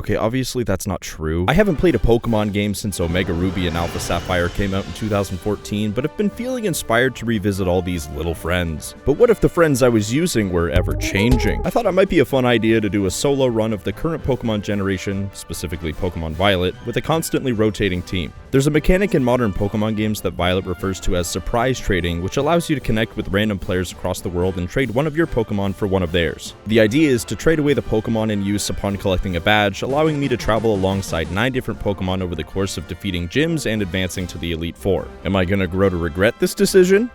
Okay, obviously that's not true. I haven't played a Pokemon game since Omega Ruby and Alpha Sapphire came out in 2014, but have been feeling inspired to revisit all these little friends. But what if the friends I was using were ever changing? I thought it might be a fun idea to do a solo run of the current Pokemon generation, specifically Pokemon Violet, with a constantly rotating team. There's a mechanic in modern Pokemon games that Violet refers to as surprise trading, which allows you to connect with random players across the world and trade one of your Pokemon for one of theirs. The idea is to trade away the Pokemon in use upon collecting a badge, allowing me to travel alongside 9 different Pokemon over the course of defeating gyms and advancing to the Elite Four. Am I gonna grow to regret this decision?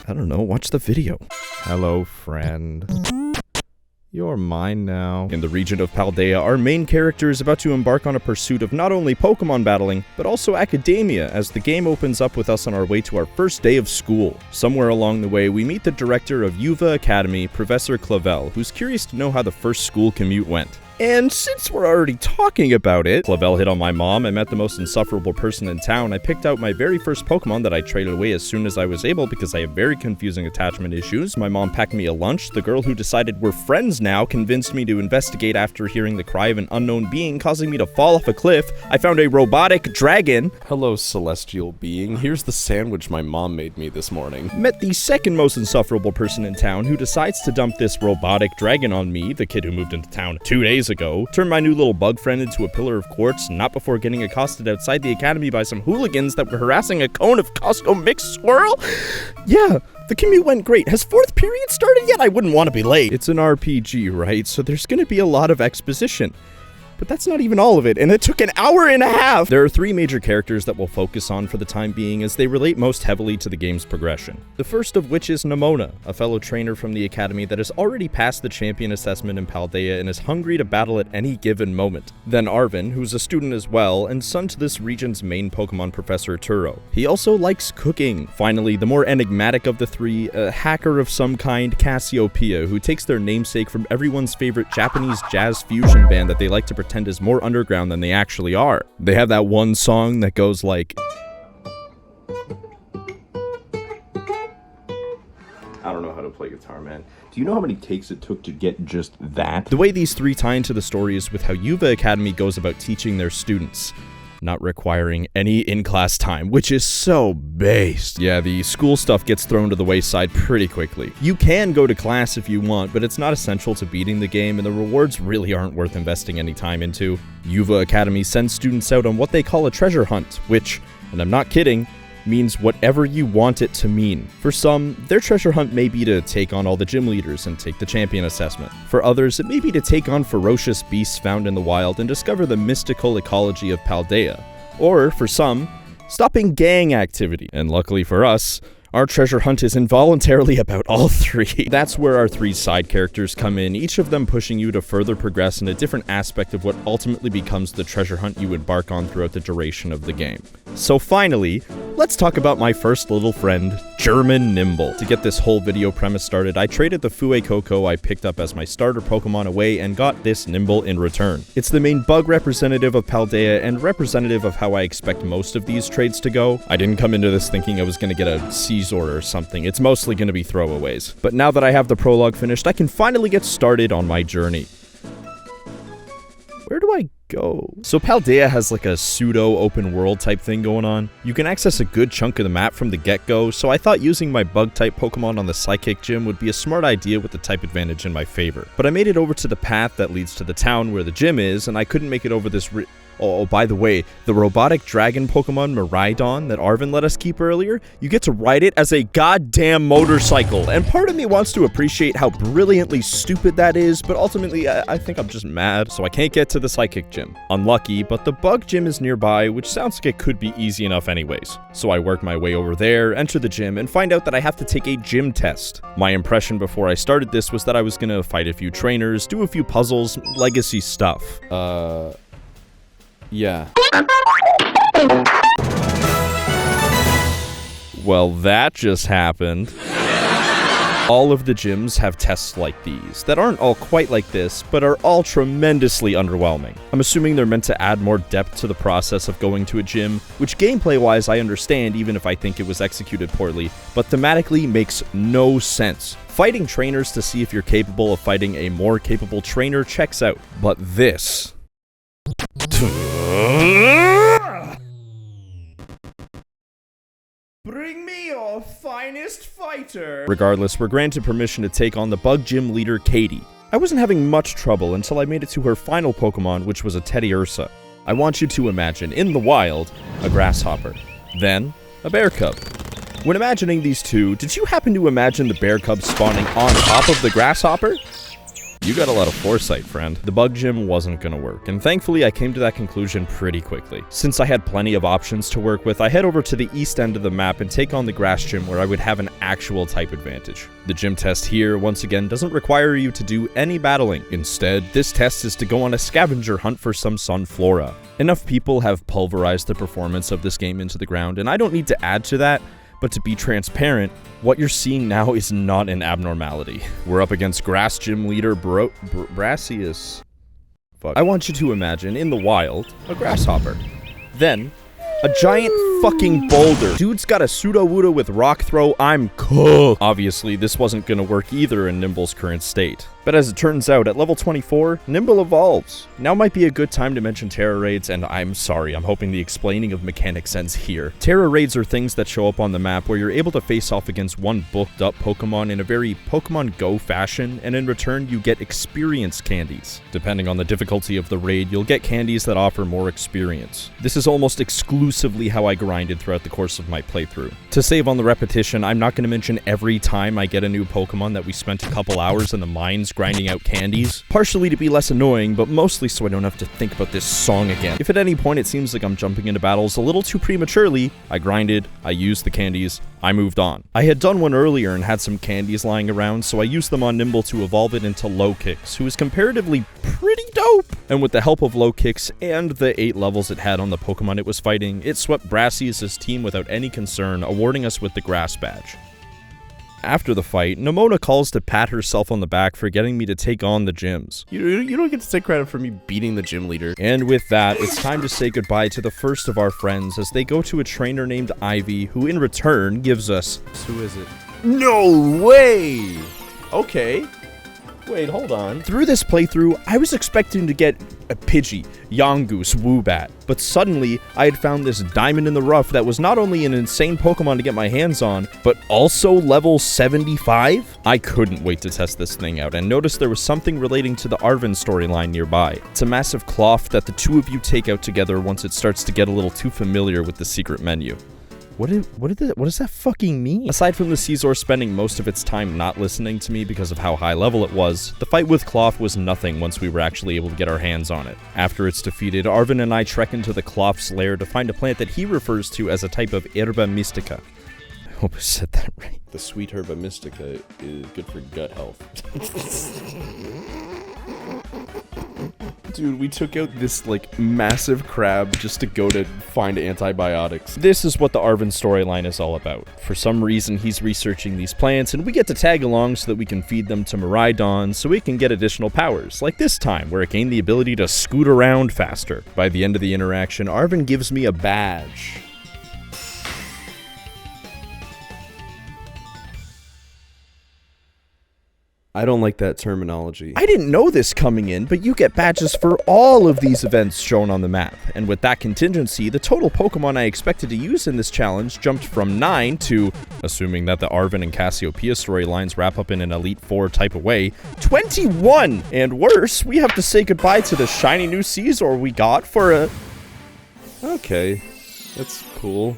I don't know, watch the video. Hello, friend. You're mine now. In the region of Paldea, our main character is about to embark on a pursuit of not only Pokemon battling, but also academia, as the game opens up with us on our way to our first day of school. Somewhere along the way, we meet the director of Yuva Academy, Professor Clavel, who's curious to know how the first school commute went. And since we're already talking about it, Clavel hit on my mom. I met the most insufferable person in town. I picked out my very first Pokemon that I traded away as soon as I was able because I have very confusing attachment issues. My mom packed me a lunch. The girl who decided we're friends now convinced me to investigate after hearing the cry of an unknown being causing me to fall off a cliff. I found a robotic dragon. Hello, celestial being. Here's the sandwich my mom made me this morning. Met the second most insufferable person in town who decides to dump this robotic dragon on me, the kid who moved into town 2 days ago, turned my new little bug friend into a pillar of quartz, not before getting accosted outside the academy by some hooligans that were harassing a cone of Costco mixed swirl. Yeah, the commute went great. Has 4th period started yet? I wouldn't want to be late. It's an RPG, right? So there's gonna be a lot of exposition. But that's not even all of it, and it took an hour and a half! There are 3 major characters that we'll focus on for the time being, as they relate most heavily to the game's progression. The first of which is Nemona, a fellow trainer from the academy that has already passed the champion assessment in Paldea and is hungry to battle at any given moment. Then Arven, who's a student as well, and son to this region's main Pokemon Professor Turo. He also likes cooking. Finally, the more enigmatic of the 3, a hacker of some kind, Cassiopeia, who takes their namesake from everyone's favorite Japanese jazz fusion band that they like to pretend is more underground than they actually are. They have that one song that goes like, I don't know how to play guitar, man. Do you know how many takes it took to get just that? The way these 3 tie into the story is with how Yuva Academy goes about teaching their students, not requiring any in-class time, which is so based. Yeah, the school stuff gets thrown to the wayside pretty quickly. You can go to class if you want, but it's not essential to beating the game, and the rewards really aren't worth investing any time into. Yuva Academy sends students out on what they call a treasure hunt, which, and I'm not kidding, means whatever you want it to mean. For some, their treasure hunt may be to take on all the gym leaders and take the champion assessment. For others, it may be to take on ferocious beasts found in the wild and discover the mystical ecology of Paldea. Or, for some, stopping gang activity. And luckily for us, our treasure hunt is involuntarily about all 3. That's where our 3 side characters come in, each of them pushing you to further progress in a different aspect of what ultimately becomes the treasure hunt you embark on throughout the duration of the game. So finally, let's talk about my first little friend, German Nimble. To get this whole video premise started, I traded the Fuecoco I picked up as my starter Pokemon away and got this Nimble in return. It's the main bug representative of Paldea and representative of how I expect most of these trades to go. I didn't come into this thinking I was going to get a Caesar or something. It's mostly going to be throwaways. But now that I have the prologue finished, I can finally get started on my journey. Where do I go? So Paldea has like a pseudo open world type thing going on. You can access a good chunk of the map from the get-go, so I thought using my bug type Pokemon on the Psychic Gym would be a smart idea with the type advantage in my favor. But I made it over to the path that leads to the town where the gym is, and I couldn't make it over this Oh, by the way, the robotic dragon Pokemon Miraidon that Arven let us keep earlier, you get to ride it as a goddamn motorcycle. And part of me wants to appreciate how brilliantly stupid that is, but ultimately I think I'm just mad, so I can't get to the Psychic Gym. Unlucky, but the Bug Gym is nearby, which sounds like it could be easy enough anyways. So I work my way over there, enter the gym, and find out that I have to take a gym test. My impression before I started this was that I was gonna fight a few trainers, do a few puzzles, legacy stuff. Yeah. Well, that just happened. All of the gyms have tests like these, that aren't all quite like this, but are all tremendously underwhelming. I'm assuming they're meant to add more depth to the process of going to a gym, which gameplay-wise I understand even if I think it was executed poorly, but thematically makes no sense. Fighting trainers to see if you're capable of fighting a more capable trainer checks out, but this Bring me your finest fighter. Regardless, we're granted permission to take on the bug gym leader, Katie. I wasn't having much trouble until I made it to her final Pokemon, which was a Teddy Ursa. I want you to imagine, in the wild, a grasshopper. Then, a bear cub. When imagining these two, did you happen to imagine the bear cub spawning on top of the grasshopper? You got a lot of foresight, friend. The bug gym wasn't gonna work, and thankfully I came to that conclusion pretty quickly. Since I had plenty of options to work with, I head over to the east end of the map and take on the grass gym where I would have an actual type advantage. The gym test here, once again, doesn't require you to do any battling. Instead, this test is to go on a scavenger hunt for some Sunflora. Enough people have pulverized the performance of this game into the ground, and I don't need to add to that. But to be transparent, what you're seeing now is not an abnormality. We're up against grass gym leader Brassius. Fuck. I want you to imagine, in the wild, a grasshopper. Then, a giant fucking boulder. Dude's got a pseudo-wooda with rock throw. I'm cooked. Obviously, this wasn't gonna work either in Nimble's current state. But as it turns out, at level 24, Nimble evolves. Now might be a good time to mention Terra Raids, and I'm sorry, I'm hoping the explaining of mechanics ends here. Terra Raids are things that show up on the map where you're able to face off against one booked up Pokemon in a very Pokemon Go fashion, and in return you get experience candies. Depending on the difficulty of the raid, you'll get candies that offer more experience. This is almost exclusively how I grinded throughout the course of my playthrough. To save on the repetition, I'm not going to mention every time I get a new Pokemon that we spent a couple hours in the mines grinding out candies, partially to be less annoying, but mostly so I don't have to think about this song again. If at any point it seems like I'm jumping into battles a little too prematurely, I grinded, I used the candies, I moved on. I had done one earlier and had some candies lying around, so I used them on Nimble to evolve it into Low Kicks, who is comparatively pretty dope. And with the help of Low Kicks and the 8 levels it had on the Pokemon it was fighting, it swept Brassius' team without any concern, awarding us with the Grass Badge. After the fight, Nimona calls to pat herself on the back for getting me to take on the gyms. You don't get to take credit for me beating the gym leader. And with that, it's time to say goodbye to the first of our friends as they go to a trainer named Ivy, who in return gives us... Who is it? No way! Okay. Wait, hold on. Through this playthrough, I was expecting to get a Pidgey, Yongoose, Woobat, but suddenly I had found this diamond in the rough that was not only an insane Pokemon to get my hands on, but also level 75? I couldn't wait to test this thing out and noticed there was something relating to the Arven storyline nearby. It's a massive cloth that the two of you take out together once it starts to get a little too familiar with the secret menu. What does that fucking mean? Aside from the Caesar spending most of its time not listening to me because of how high level it was, the fight with Cloth was nothing once we were actually able to get our hands on it. After it's defeated, Arven and I trek into the Cloth's lair to find a plant that he refers to as a type of Herba Mystica. I hope I said that right. The sweet Herba Mystica is good for gut health. Dude, we took out this, like, massive crab just to go to find antibiotics. This is what the Arven storyline is all about. For some reason, he's researching these plants, and we get to tag along so that we can feed them to Miraidon so it can get additional powers, like this time, where it gained the ability to scoot around faster. By the end of the interaction, Arven gives me a badge. I don't like that terminology. I didn't know this coming in, but you get badges for all of these events shown on the map. And with that contingency, the total Pokemon I expected to use in this challenge jumped from 9 to, assuming that the Arven and Cassiopeia storylines wrap up in an Elite Four type of way, 21! And worse, we have to say goodbye to the shiny new Caesar we got for a... Okay, that's cool,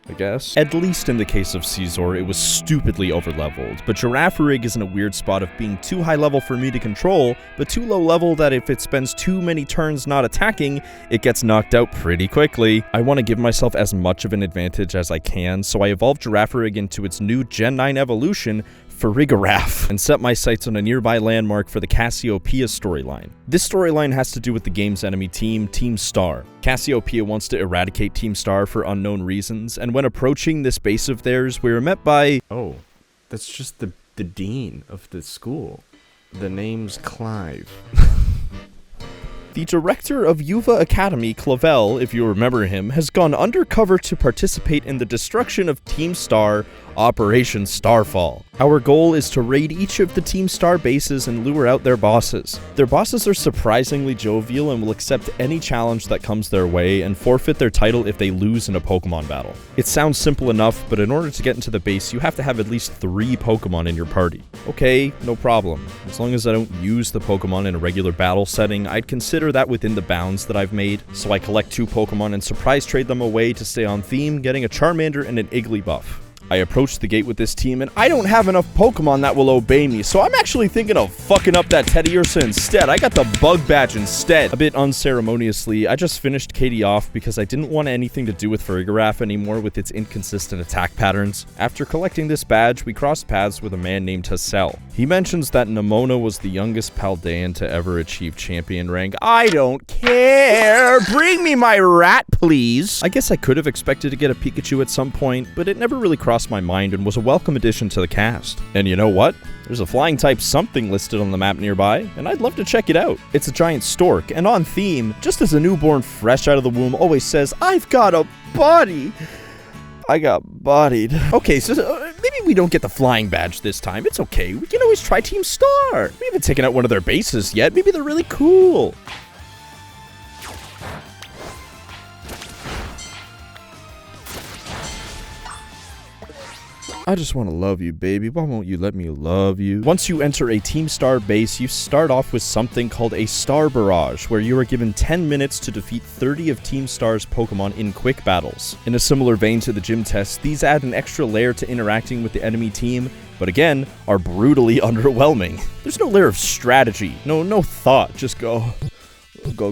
I guess. At least in the case of Caesar, it was stupidly overleveled, but Girafarig is in a weird spot of being too high level for me to control, but too low level that if it spends too many turns not attacking, it gets knocked out pretty quickly. I want to give myself as much of an advantage as I can, so I evolved Girafarig into its new Gen 9 evolution, Farigiraf, and set my sights on a nearby landmark for the Cassiopeia storyline. This storyline has to do with the game's enemy team, Team Star. Cassiopeia wants to eradicate Team Star for unknown reasons, and when approaching this base of theirs, we were met by... Oh, that's just the dean of the school. The name's Clive. The director of Yuva Academy, Clavel, if you remember him, has gone undercover to participate in the destruction of Team Star, Operation Starfall. Our goal is to raid each of the Team Star bases and lure out their bosses. Their bosses are surprisingly jovial and will accept any challenge that comes their way and forfeit their title if they lose in a Pokemon battle. It sounds simple enough, but in order to get into the base, you have to have at least 3 Pokemon in your party. Okay, no problem. As long as I don't use the Pokemon in a regular battle setting, I'd consider that within the bounds that I've made. So I collect 2 Pokemon and surprise trade them away to stay on theme, getting a Charmander and an Igglybuff. I approach the gate with this team, and I don't have enough Pokemon that will obey me, so I'm actually thinking of fucking up that Teddiursa instead. I got the Bug Badge instead. A bit unceremoniously, I just finished Katie off because I didn't want anything to do with Farigiraf anymore with its inconsistent attack patterns. After collecting this badge, we crossed paths with a man named Hassel. He mentions that Nemona was the youngest Paldean to ever achieve champion rank. I don't care! Bring me my rat, please! I guess I could have expected to get a Pikachu at some point, but it never really crossed my mind and was a welcome addition to the cast. And you know what? There's a flying type something listed on the map nearby, and I'd love to check it out. It's a giant stork, and on theme, just as a newborn fresh out of the womb always says, I've got a body. I got bodied. Okay, so maybe we don't get the flying badge this time. It's okay. We can always try Team Star. We haven't taken out one of their bases yet. Maybe they're really cool. I just want to love you, baby. Why won't you let me love you? Once you enter a Team Star base, you start off with something called a Star Barrage, where you are given 10 minutes to defeat 30 of Team Star's Pokemon in quick battles. In a similar vein to the gym tests, these add an extra layer to interacting with the enemy team, but again, are brutally underwhelming. There's no layer of strategy, no thought, just go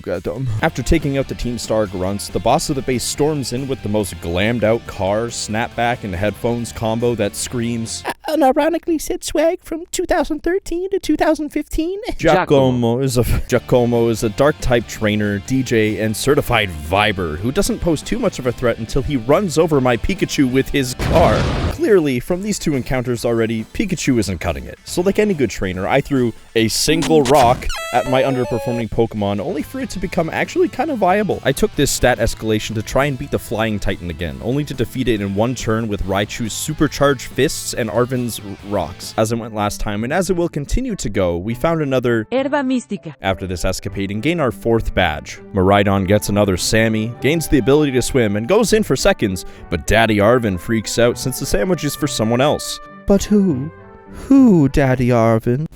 get them. After taking out the Team Star grunts, the boss of the base storms in with the most glammed out cars, snapback, and headphones combo that screams, an ironically said swag from 2013 to 2015. Giacomo is a dark type trainer, DJ, and certified viber who doesn't pose too much of a threat until he runs over my Pikachu with his car. Clearly, from these 2 encounters already, Pikachu isn't cutting it. So like any good trainer, I threw a single rock at my underperforming Pokemon, only for it to become actually kind of viable. I took this stat escalation to try and beat the Flying Titan again, only to defeat it in one turn with Raichu's supercharged fists and Arven's rocks. As it went last time, and as it will continue to go, we found another Herba Mística after this escapade and gain our 4th badge. Miraidon gets another Sammy, gains the ability to swim, and goes in for seconds, but Daddy Arven freaks out since the sandwich is for someone else. But who? Who, Daddy Arven?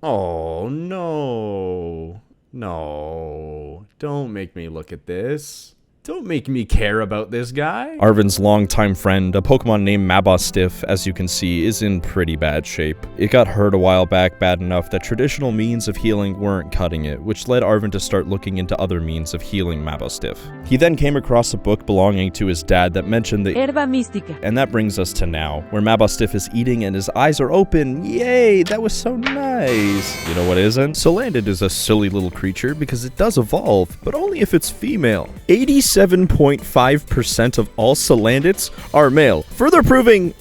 Oh, no. No. Don't make me look at this. Don't make me care about this guy. Arven's longtime friend, a Pokemon named Mabostiff, as you can see, is in pretty bad shape. It got hurt a while back bad enough that traditional means of healing weren't cutting it, which led Arven to start looking into other means of healing Mabostiff. He then came across a book belonging to his dad that mentioned the Herba Mística. And that brings us to now, where Mabostiff is eating and his eyes are open. Yay, that was so nice. You know what isn't? Salandit is a silly little creature because it does evolve, but only if it's female. 87.5% of all Salandits are male, further proving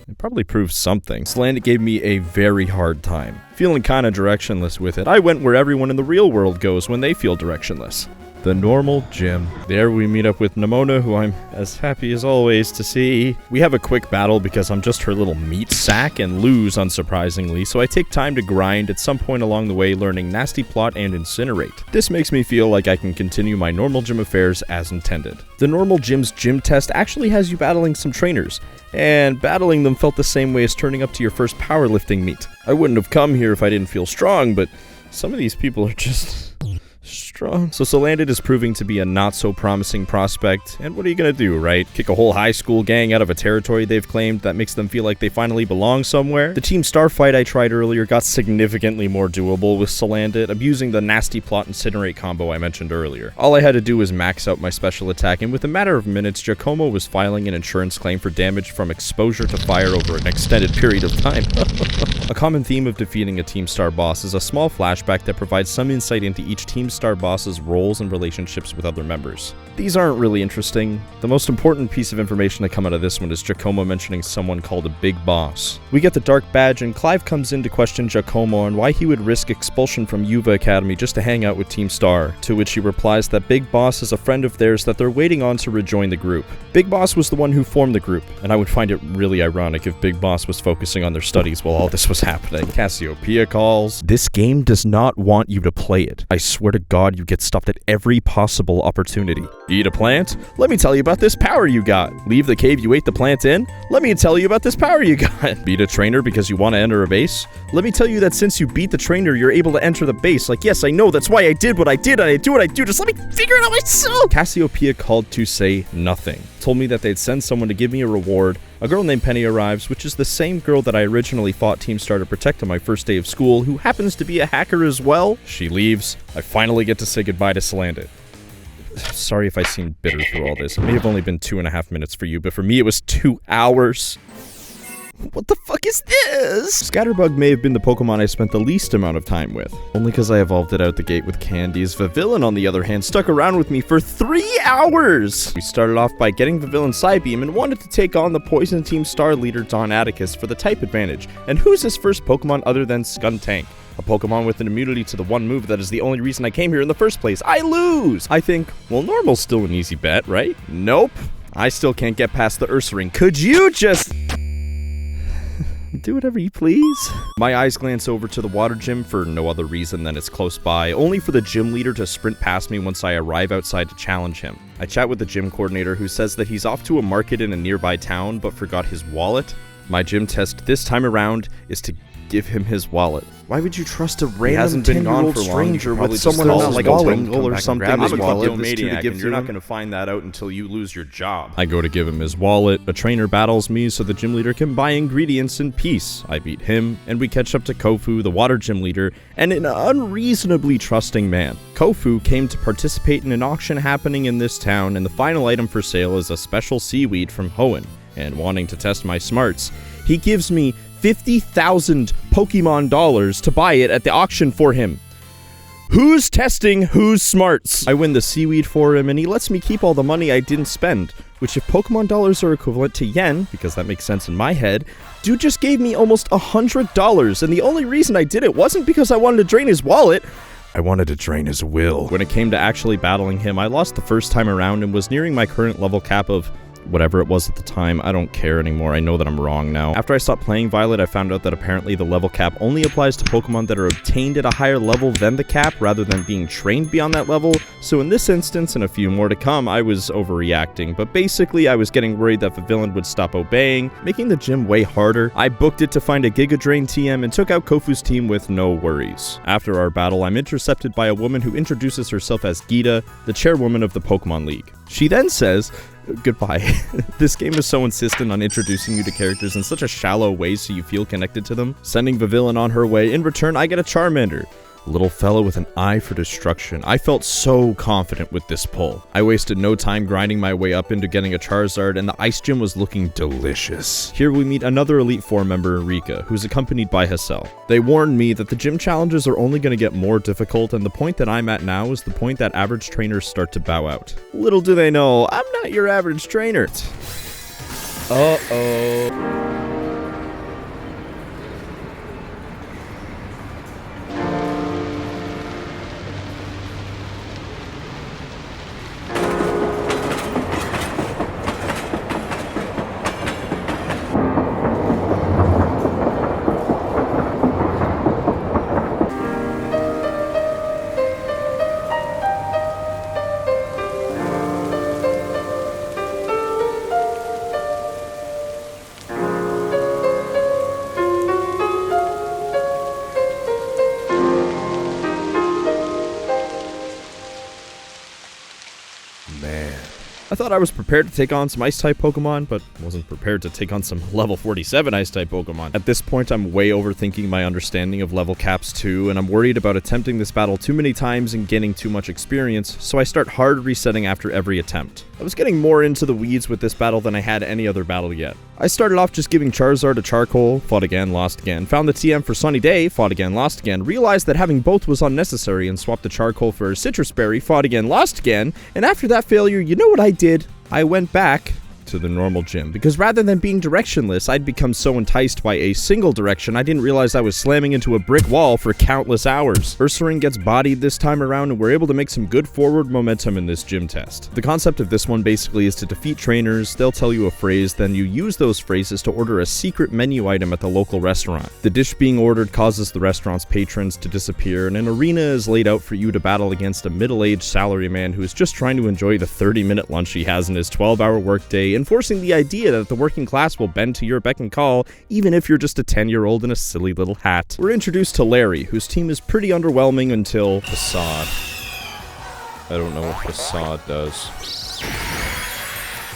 it probably proves something. Salandit gave me a very hard time. Feeling kinda directionless with it, I went where everyone in the real world goes when they feel directionless. The normal gym. There we meet up with Nemona, who I'm as happy as always to see. We have a quick battle because I'm just her little meat sack and lose unsurprisingly, so I take time to grind at some point along the way learning Nasty Plot and Incinerate. This makes me feel like I can continue my normal gym affairs as intended. The normal gym's gym test actually has you battling some trainers, and battling them felt the same way as turning up to your first powerlifting meet. I wouldn't have come here if I didn't feel strong, but some of these people are just strong. So Salandit is proving to be a not-so-promising prospect, and what are you gonna do, right? Kick a whole high school gang out of a territory they've claimed that makes them feel like they finally belong somewhere? The Team Star fight I tried earlier got significantly more doable with Salandit, abusing the Nasty Plot Incinerate combo I mentioned earlier. All I had to do was max out my special attack, and with a matter of minutes, Giacomo was filing an insurance claim for damage from exposure to fire over an extended period of time. A common theme of defeating a Team Star boss is a small flashback that provides some insight into each Team Star boss's roles and relationships with other members. These aren't really interesting. The most important piece of information to come out of this one is Giacomo mentioning someone called a Big Boss. We get the Dark Badge, and Clive comes in to question Giacomo on why he would risk expulsion from Yuva Academy just to hang out with Team Star, to which he replies that Big Boss is a friend of theirs that they're waiting on to rejoin the group. Big Boss was the one who formed the group, and I would find it really ironic if Big Boss was focusing on their studies while all this was happening. Cassiopeia calls. This game does not want you to play it. I swear to God, you get stopped at every possible opportunity. Eat a plant? Let me tell you about this power you got. Leave the cave you ate the plant in? Let me tell you about this power you got. Beat a trainer because you want to enter a base? Let me tell you that since you beat the trainer, you're able to enter the base. Like, yes, I know, that's why I did what I did, and I do what I do. Just let me figure it out myself. Cassiopeia called to say nothing. Told me that they'd send someone to give me a reward. A girl named Penny arrives, which is the same girl that I originally fought Team Star to protect on my first day of school, who happens to be a hacker as well. She leaves. I finally get to say goodbye to Salandit. Sorry if I seemed bitter through all this. It may have only been 2.5 minutes for you, but for me it was 2 hours. What the fuck is this? Scatterbug may have been the Pokemon I spent the least amount of time with, only because I evolved it out the gate with candies. Vivillon, on the other hand, stuck around with me for 3 hours! We started off by getting Vivillon Psybeam and wanted to take on the Poison Team Star leader Don Atticus for the type advantage. And who's his first Pokemon other than Skuntank? A Pokemon with an immunity to the one move that is the only reason I came here in the first place. I lose! I think, well, normal's still an easy bet, right? Nope. I still can't get past the Ursaring. Could you just... do whatever you please? My eyes glance over to the water gym for no other reason than it's close by, only for the gym leader to sprint past me once I arrive outside to challenge him. I chat with the gym coordinator, who says that he's off to a market in a nearby town but forgot his wallet. My gym test this time around is to give him his wallet. Why would you trust a random 10-year-old stranger with someone else like a Wingle or something? I'm a kleptomaniac, and you're not going to find that out until you lose your job. I go to give him his wallet. A trainer battles me so the gym leader can buy ingredients in peace. I beat him, and we catch up to Kofu, the water gym leader, and an unreasonably trusting man. Kofu came to participate in an auction happening in this town, and the final item for sale is a special seaweed from Hoenn. And wanting to test my smarts, he gives me 50,000 Pokemon dollars to buy it at the auction for him. Who's testing whose smarts? I win the seaweed for him, and he lets me keep all the money I didn't spend, which if Pokemon dollars are equivalent to yen, because that makes sense in my head, dude just gave me almost $100, and the only reason I did it wasn't because I wanted to drain his wallet. I wanted to drain his will. When it came to actually battling him, I lost the first time around and was nearing my current level cap of whatever it was at the time. I don't care anymore. I know that I'm wrong now. After I stopped playing Violet, I found out that apparently the level cap only applies to Pokemon that are obtained at a higher level than the cap, rather than being trained beyond that level. So in this instance, and a few more to come, I was overreacting. But basically, I was getting worried that Vivillon would stop obeying, making the gym way harder. I booked it to find a Giga Drain TM and took out Kofu's team with no worries. After our battle, I'm intercepted by a woman who introduces herself as Gita, the chairwoman of the Pokemon League. She then says, goodbye. This game is so insistent on introducing you to characters in such a shallow way so you feel connected to them. Sending Vivillon on her way. In return, I get a Charmander. A little fellow with an eye for destruction. I felt so confident with this pull. I wasted no time grinding my way up into getting a Charizard, and the ice gym was looking delicious. Here we meet another Elite Four member, Rika, who's accompanied by Hassel. They warned me that the gym challenges are only going to get more difficult, and the point that I'm at now is the point that average trainers start to bow out. Little do they know, I'm not your average trainer. Uh-oh. I thought I was prepared to take on some Ice-type Pokemon, but wasn't prepared to take on some level 47 Ice-type Pokemon. At this point, I'm way overthinking my understanding of level caps too, and I'm worried about attempting this battle too many times and getting too much experience, so I start hard resetting after every attempt. I was getting more into the weeds with this battle than I had any other battle yet. I started off just giving Charizard a charcoal, fought again, lost again, found the TM for Sunny Day, fought again, lost again, realized that having both was unnecessary and swapped the charcoal for a Citrus Berry, fought again, lost again, and after that failure, you know what I did? I went back to the normal gym, because rather than being directionless, I'd become so enticed by a single direction, I didn't realize I was slamming into a brick wall for countless hours. Ursaring gets bodied this time around, and we're able to make some good forward momentum in this gym test. The concept of this one basically is to defeat trainers, they'll tell you a phrase, then you use those phrases to order a secret menu item at the local restaurant. The dish being ordered causes the restaurant's patrons to disappear, and an arena is laid out for you to battle against a middle-aged salaryman who is just trying to enjoy the 30-minute lunch he has in his 12-hour workday, enforcing the idea that the working class will bend to your beck and call, even if you're just a 10-year-old in a silly little hat. We're introduced to Larry, whose team is pretty underwhelming until Facade. I don't know what Facade does.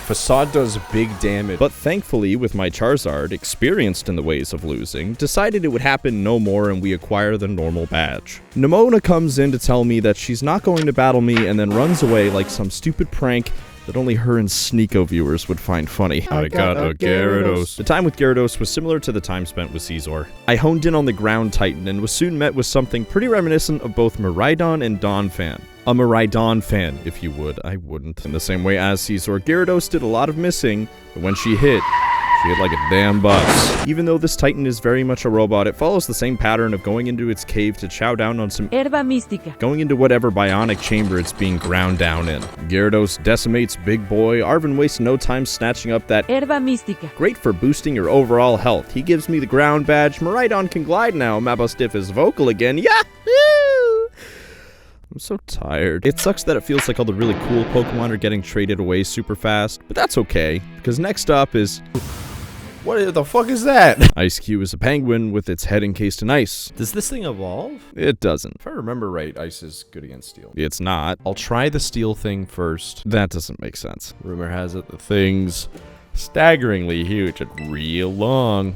Facade does big damage. But thankfully, with my Charizard, experienced in the ways of losing, decided it would happen no more and we acquire the normal badge. Nimona comes in to tell me that she's not going to battle me and then runs away like some stupid prank that only her and Sneeko viewers would find funny. I got a Gyarados. The time with Gyarados was similar to the time spent with Caesar. I honed in on the ground Titan and was soon met with something pretty reminiscent of both Miraidon and Donphan. A Miraidon fan, if you would. I wouldn't. In the same way as Caesar, Gyarados did a lot of missing, but when she hit like a damn bus. Even though this Titan is very much a robot, it follows the same pattern of going into its cave to chow down on some Herba mística. Going into whatever bionic chamber it's being ground down in. Gyarados decimates Big Boy. Arven wastes no time snatching up that Herba mística. Great for boosting your overall health. He gives me the ground badge. Miraidon can glide now. Mabostiff is vocal again. Yahoo! I'm so tired. It sucks that it feels like all the really cool Pokemon are getting traded away super fast, but that's okay, because next up is... What the fuck is that? Ice Cube is a penguin with its head encased in ice. Does this thing evolve? It doesn't. If I remember right, ice is good against steel. It's not. I'll try the steel thing first. That doesn't make sense. Rumor has it the thing's staggeringly huge and real long.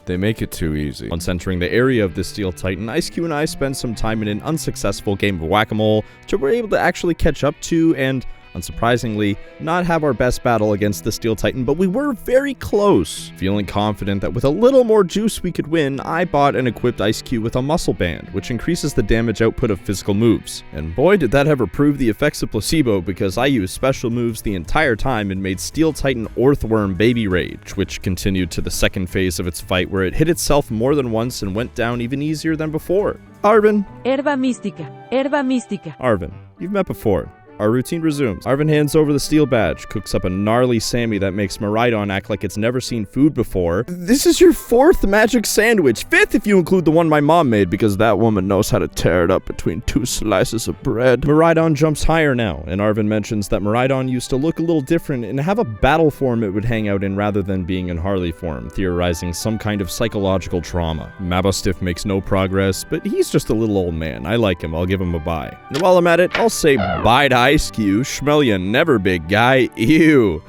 They make it too easy. Once entering the area of the Steel Titan, Ice Cube and I spend some time in an unsuccessful game of whack-a-mole, which we're able to actually catch up to and, unsurprisingly, not have our best battle against the Steel Titan, but we were very close. Feeling confident that with a little more juice we could win, I bought and equipped Ice Cube with a muscle band, which increases the damage output of physical moves. And boy did that ever prove the effects of placebo, because I used special moves the entire time and made Steel Titan Earthworm Baby Rage, which continued to the second phase of its fight where it hit itself more than once and went down even easier than before. Arven. Herba mística. Herba mística. Arven, you've met before. Our routine resumes. Arven hands over the steel badge, cooks up a gnarly Sammy that makes Miraidon act like it's never seen food before. This is your 4th magic sandwich. 5th if you include the one my mom made, because that woman knows how to tear it up between 2 slices of bread. Miraidon jumps higher now, and Arven mentions that Miraidon used to look a little different and have a battle form it would hang out in rather than being in Harley form, theorizing some kind of psychological trauma. Mabostiff makes no progress, but he's just a little old man. I like him. I'll give him a bye. And while I'm at it, I'll say bye to Ice Cube. Smell ya never, big guy. Ew.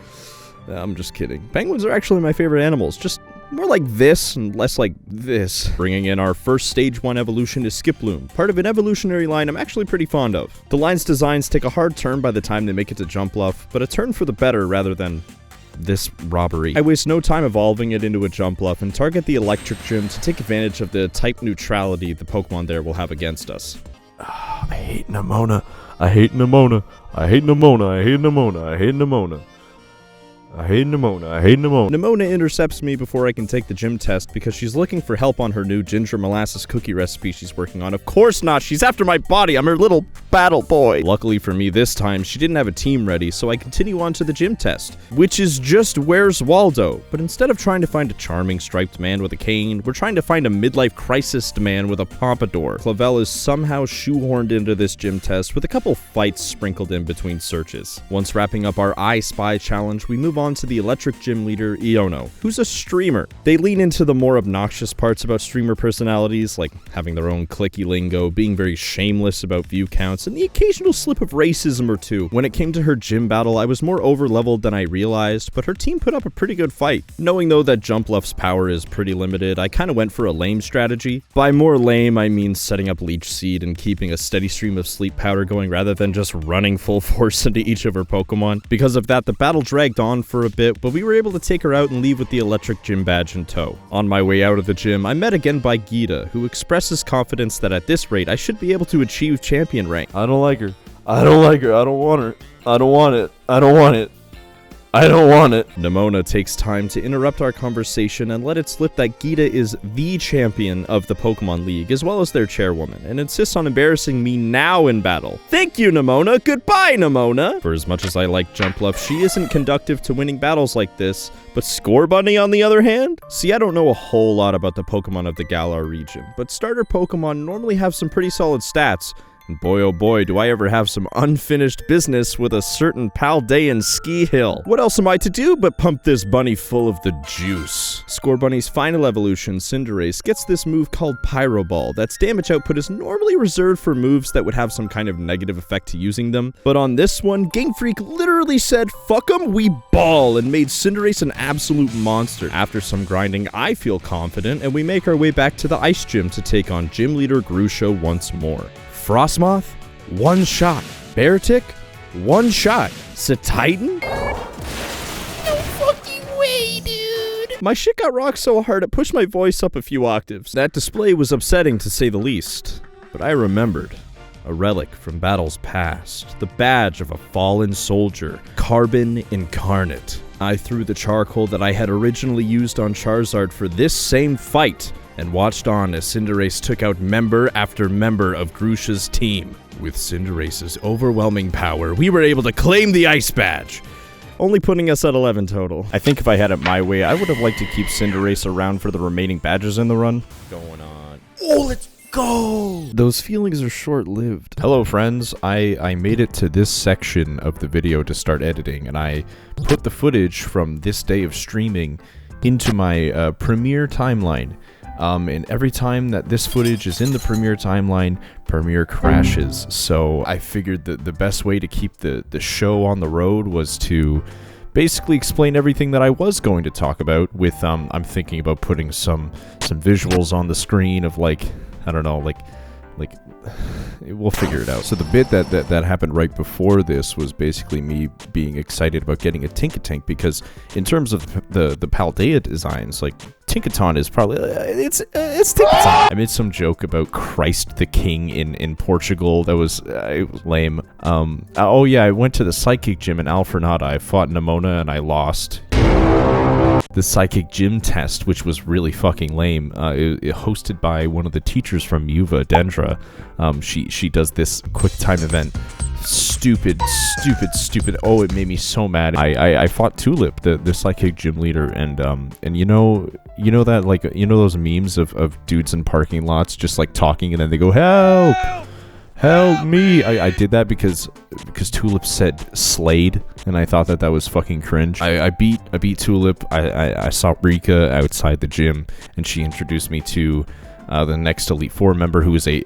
I'm just kidding. Penguins are actually my favorite animals. Just more like this and less like this. Bringing in our first stage 1 evolution is Skiploom, part of an evolutionary line I'm actually pretty fond of. The line's designs take a hard turn by the time they make it to Jumpluff, but a turn for the better rather than this robbery. I waste no time evolving it into a Jumpluff and target the electric gym to take advantage of the type neutrality the Pokemon there will have against us. I hate Nimona. I hate Nimona. I hate Nimona. I hate Nimona. I hate Nimona. I hate Nimona. I hate Nimona. Nimona intercepts me before I can take the gym test because she's looking for help on her new ginger molasses cookie recipe she's working on. Of course not. She's after my body. I'm her little battle boy. Luckily for me this time, she didn't have a team ready, so I continue on to the gym test, which is just Where's Waldo? But instead of trying to find a charming striped man with a cane, we're trying to find a midlife crisis man with a pompadour. Clavel is somehow shoehorned into this gym test with a couple fights sprinkled in between searches. Once wrapping up our I Spy challenge, we move on to the electric gym leader, Iono, who's a streamer. They lean into the more obnoxious parts about streamer personalities, like having their own clicky lingo, being very shameless about view counts, confidence, and the occasional slip of racism or two. When it came to her gym battle, I was more over-leveled than I realized, but her team put up a pretty good fight. Knowing though that Jumpluff's power is pretty limited, I kinda went for a lame strategy. By more lame, I mean setting up Leech Seed and keeping a steady stream of sleep powder going rather than just running full force into each of her Pokemon. Because of that, the battle dragged on for a bit, but we were able to take her out and leave with the electric gym badge in tow. On my way out of the gym, I'm met again by Gita, who expresses confidence that at this rate, I should be able to achieve champion rank. I don't like her. I don't like her. I don't want her. I don't want it. I don't want it. I don't want it. Nemona takes time to interrupt our conversation and let it slip that Gita is the champion of the Pokemon League, as well as their chairwoman, and insists on embarrassing me now in battle. Thank you, Nemona! Goodbye, Nemona! For as much as I like Jumpluff, she isn't conducive to winning battles like this, but Scorbunny on the other hand? See, I don't know a whole lot about the Pokemon of the Galar region, but starter Pokemon normally have some pretty solid stats. And boy oh boy, do I ever have some unfinished business with a certain Paldean ski hill. What else am I to do but pump this bunny full of the juice? Scorbunny's final evolution, Cinderace, gets this move called Pyro Ball. That's damage output is normally reserved for moves that would have some kind of negative effect to using them. But on this one, Game Freak literally said, "Fuck 'em, we ball," and made Cinderace an absolute monster. After some grinding, I feel confident, and we make our way back to the ice gym to take on Gym Leader Grusha once more. Frostmoth, one shot. Beartic, one shot. Cetitan? No fucking way, dude. My shit got rocked so hard it pushed my voice up a few octaves. That display was upsetting to say the least, but I remembered. A relic from battles past, the badge of a fallen soldier, Carbon Incarnate. I threw the charcoal that I had originally used on Charizard for this same fight, and watched on as Cinderace took out member after member of Grusha's team. With Cinderace's overwhelming power, we were able to claim the Ice Badge, only putting us at 11 total. I think if I had it my way, I would have liked to keep Cinderace around for the remaining badges in the run. Going on. Oh, let's go! Those feelings are short-lived. Hello friends, I made it to this section of the video to start editing, and I put the footage from this day of streaming into my Premiere timeline. And every time that this footage is in the Premiere timeline, Premiere crashes. So I figured that the best way to keep the show on the road was to basically explain everything that I was going to talk about with, I'm thinking about putting some visuals on the screen of like, I don't know, like we'll figure it out. So the bit that happened right before this was basically me being excited about getting a Tinkatank, because in terms of the Paldea designs, like Tinkaton is probably it's Tinkaton. I made some joke about Christ the King in Portugal. That was it was lame. Oh yeah, I went to the psychic gym in Alfrenada. I fought Nemona and I lost the psychic gym test, which was really fucking lame. It hosted by one of the teachers from Yuva, Dendra. She does this quick time event. Stupid. Oh, it made me so mad. I fought Tulip, the psychic gym leader, and you know that, like, you know those memes of dudes in parking lots just like talking and then they go, help me. I did that because Tulip said Slade, and I thought that was fucking cringe. I beat Tulip. I saw Rika outside the gym, and she introduced me to the next Elite Four member, who is a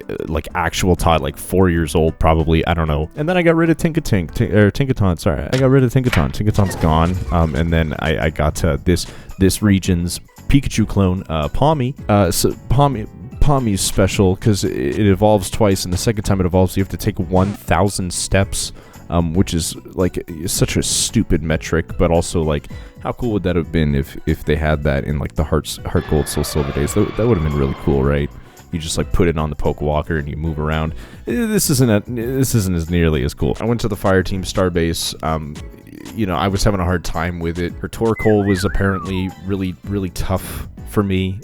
actual Todd, like 4 years old probably, I don't know. And then I got rid of Tinkaton. Sorry, I got rid of Tinkaton. Tinkaton's gone. And then I got to this region's Pikachu clone, Palmy. So Palmy's special because it evolves twice, and the second time it evolves, you have to take 1,000 steps, which is like such a stupid metric, but also like, how cool would that have been if they had that in like the Heart Gold Soul Silver days? That would have been really cool, right? You just like put it on the Pokewalker and you move around. This isn't as nearly as cool. I went to the Fire Team Starbase. You know, I was having a hard time with it. Her Torkoal was apparently really tough for me.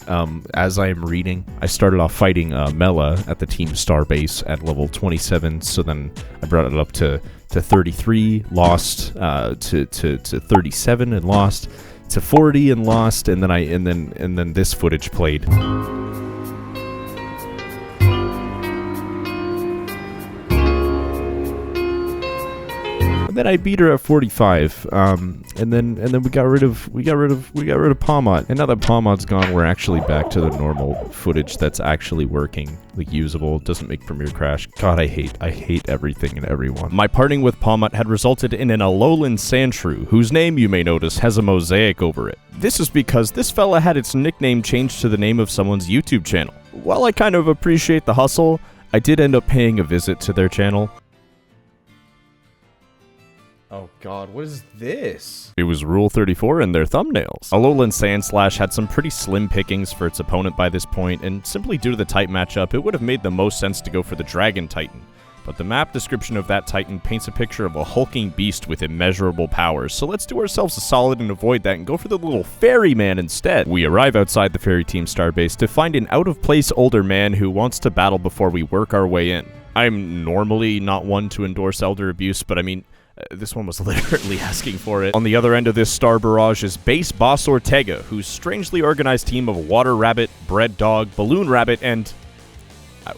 As I am reading, I started off fighting Mela at the Team Starbase at level 27, so then I brought it up to 33, lost to 37 and lost to 40 and lost, and then this footage played. then I beat her at 45. And then we got rid of Palmot. And now that Palmot's gone, we're actually back to the normal footage that's actually working, like usable, doesn't make Premiere crash. God, I hate everything and everyone. My parting with Palmot had resulted in an Alolan Sandshrew, whose name, you may notice, has a mosaic over it. This is because this fella had its nickname changed to the name of someone's YouTube channel. While I kind of appreciate the hustle, I did end up paying a visit to their channel. Oh god, what is this? It was Rule 34 in their thumbnails. Alolan Sandslash had some pretty slim pickings for its opponent by this point, and simply due to the type matchup, it would have made the most sense to go for the Dragon Titan. But the map description of that Titan paints a picture of a hulking beast with immeasurable powers, so let's do ourselves a solid and avoid that and go for the little fairy man instead. We arrive outside the fairy team starbase to find an out-of-place older man who wants to battle before we work our way in. I'm normally not one to endorse elder abuse, but I mean, this one was literally asking for it. On the other end of this star barrage is Base Boss Ortega, whose strangely organized team of Water Rabbit, Bread Dog, Balloon Rabbit, and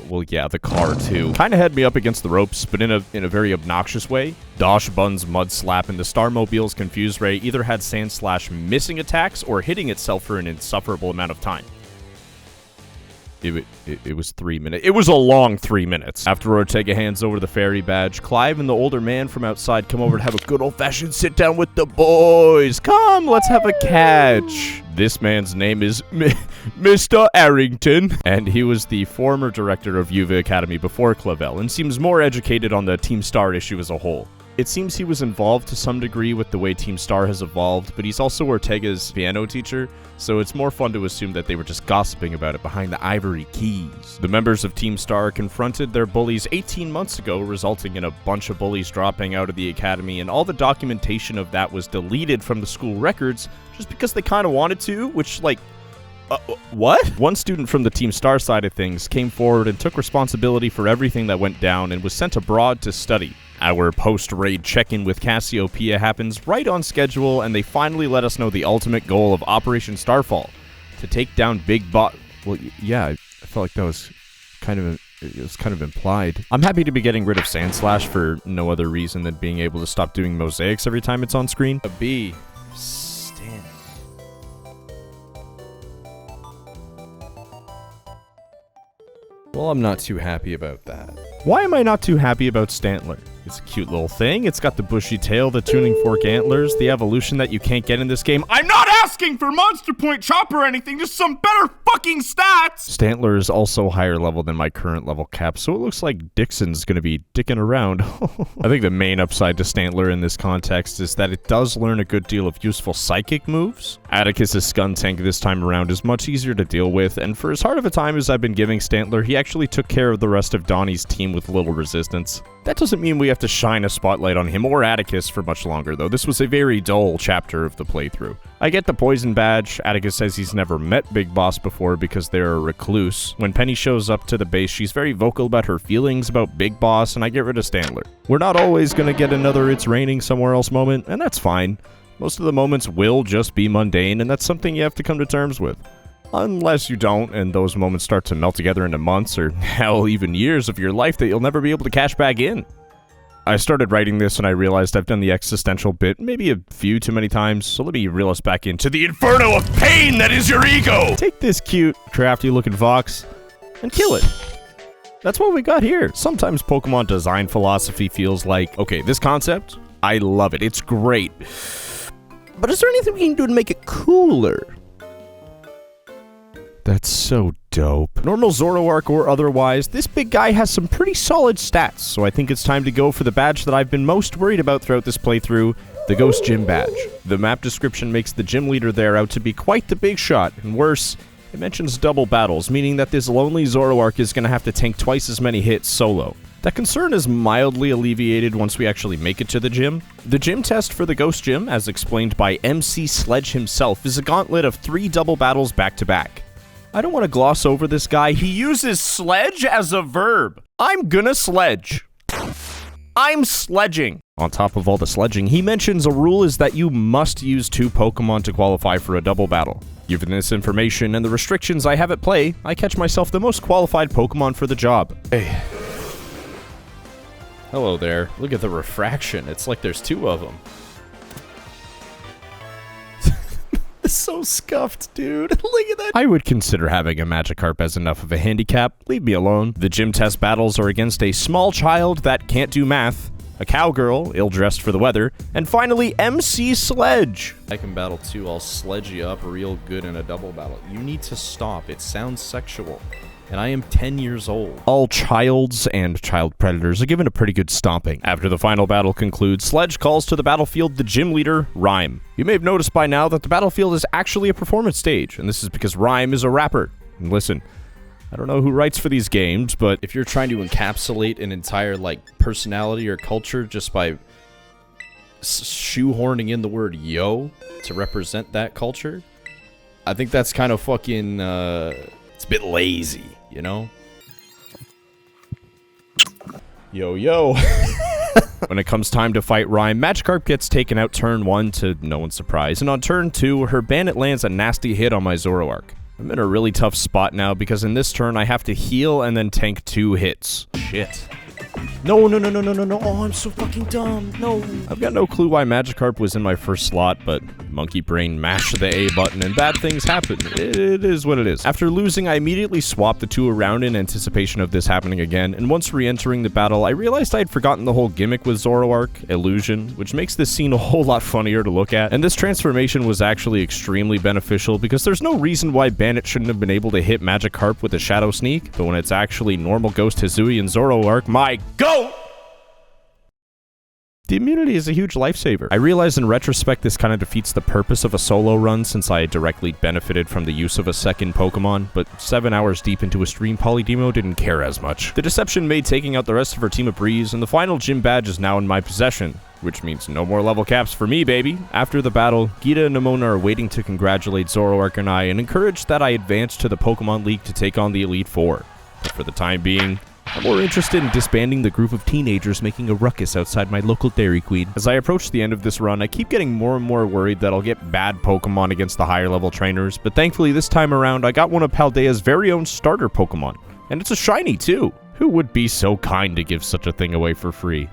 well, yeah, the car too. Kinda had me up against the ropes, but in a very obnoxious way. Dosh Bun's Mud Slap and the Starmobile's Confuse Ray either had Sandslash missing attacks or hitting itself for an insufferable amount of time. It was 3 minutes. It was a long 3 minutes. After Ortega hands over the fairy badge, Clive and the older man from outside come over to have a good old-fashioned sit-down with the boys. Come, let's have a catch. This man's name is Mr. Arrington, and he was the former director of Yuva Academy before Clavel, and seems more educated on the Team Star issue as a whole. It seems he was involved to some degree with the way Team Star has evolved, but he's also Ortega's piano teacher, so it's more fun to assume that they were just gossiping about it behind the ivory keys. The members of Team Star confronted their bullies 18 months ago, resulting in a bunch of bullies dropping out of the academy, and all the documentation of that was deleted from the school records just because they kind of wanted to, which, like, what? One student from the Team Star side of things came forward and took responsibility for everything that went down and was sent abroad to study. Our post-raid check-in with Cassiopeia happens right on schedule, and they finally let us know the ultimate goal of Operation Starfall, to take down Big Boss. Well, yeah, I felt like that was kind of implied. I'm happy to be getting rid of Sandslash for no other reason than being able to stop doing mosaics every time it's on screen. A B. Stand. Well, I'm not too happy about that. Why am I not too happy about Stantler? It's a cute little thing. It's got the bushy tail, the tuning fork antlers, the evolution that you can't get in this game. I'm not asking for Monster Point Chop or anything, just some better fucking stats! Stantler is also higher level than my current level cap, so it looks like Dixon's gonna be dicking around. I think the main upside to Stantler in this context is that it does learn a good deal of useful psychic moves. Atticus's Skuntank this time around is much easier to deal with, and for as hard of a time as I've been giving Stantler, he actually took care of the rest of Donnie's team with little resistance. That doesn't mean we have to shine a spotlight on him or Atticus for much longer, though. This was a very dull chapter of the playthrough. I get the poison badge. Atticus says he's never met Big Boss before because they're a recluse. When Penny shows up to the base, she's very vocal about her feelings about Big Boss, and I get rid of Stantler. We're not always gonna get another It's Raining Somewhere Else moment, and that's fine. Most of the moments will just be mundane, and that's something you have to come to terms with. Unless you don't, and those moments start to melt together into months, or hell, even years of your life that you'll never be able to cash back in. I started writing this and I realized I've done the existential bit maybe a few too many times, so let me reel us back into the inferno of pain that is your ego! Take this cute, crafty-looking fox and kill it. That's what we got here. Sometimes Pokemon design philosophy feels like, okay, this concept, I love it, it's great. But is there anything we can do to make it cooler? That's so dope. Normal Zoroark or otherwise, this big guy has some pretty solid stats, so I think it's time to go for the badge that I've been most worried about throughout this playthrough, the Ghost Gym badge. The map description makes the gym leader there out to be quite the big shot, and worse, it mentions double battles, meaning that this lonely Zoroark is going to have to tank twice as many hits solo. That concern is mildly alleviated once we actually make it to the gym. The gym test for the Ghost Gym, as explained by MC Sledge himself, is a gauntlet of 3 double battles back-to-back. I don't want to gloss over this guy. He uses sledge as a verb. I'm gonna sledge. I'm sledging. On top of all the sledging, he mentions a rule is that you must use 2 Pokemon to qualify for a double battle. Given this information and the restrictions I have at play, I catch myself the most qualified Pokemon for the job. Hey. Hello there. Look at the refraction. It's like there's two of them. It's so scuffed, dude. Look at that. I would consider having a Magikarp as enough of a handicap. Leave me alone. The gym test battles are against a small child that can't do math, a cowgirl, ill-dressed for the weather, and finally, MC Sledge. I can battle too. I'll sledge you up real good in a double battle. You need to stop. It sounds sexual. And I am 10 years old. All childs and child predators are given a pretty good stomping. After the final battle concludes, Sledge calls to the battlefield the gym leader, Rhyme. You may have noticed by now that the battlefield is actually a performance stage, and this is because Rhyme is a rapper. And listen, I don't know who writes for these games, but if you're trying to encapsulate an entire, like, personality or culture just by shoehorning in the word yo to represent that culture, I think that's kind of fucking, it's a bit lazy, you know? Yo, yo. When it comes time to fight Rhyme, Magikarp gets taken out turn 1 to no one's surprise, and on turn 2, her bandit lands a nasty hit on my Zoroark. I'm in a really tough spot now because in this turn I have to heal and then tank 2 hits. Shit. No. Oh, I'm so fucking dumb. No. I've got no clue why Magikarp was in my first slot, but monkey brain mashed the A button and bad things happen. It is what it is. After losing, I immediately swapped the 2 around in anticipation of this happening again, and once re-entering the battle, I realized I had forgotten the whole gimmick with Zoroark, illusion, which makes this scene a whole lot funnier to look at, and this transformation was actually extremely beneficial because there's no reason why Bandit shouldn't have been able to hit Magikarp with a Shadow Sneak, but when it's actually normal Ghost Hisui and Zoroark, my GOAT! The immunity is a huge lifesaver. I realize in retrospect this kind of defeats the purpose of a solo run since I directly benefited from the use of a second Pokemon, but 7 hours deep into a stream, Polydemo didn't care as much. The deception made taking out the rest of her team a breeze, and the final gym badge is now in my possession, which means no more level caps for me, baby. After the battle, Gita and Nimona are waiting to congratulate Zoroark and I and encourage that I advance to the Pokemon League to take on the Elite Four. But for the time being, I'm more interested in disbanding the group of teenagers making a ruckus outside my local Dairy Queen. As I approach the end of this run, I keep getting more and more worried that I'll get bad Pokemon against the higher level trainers, but thankfully this time around I got one of Paldea's very own starter Pokemon. And it's a shiny too. Who would be so kind to give such a thing away for free?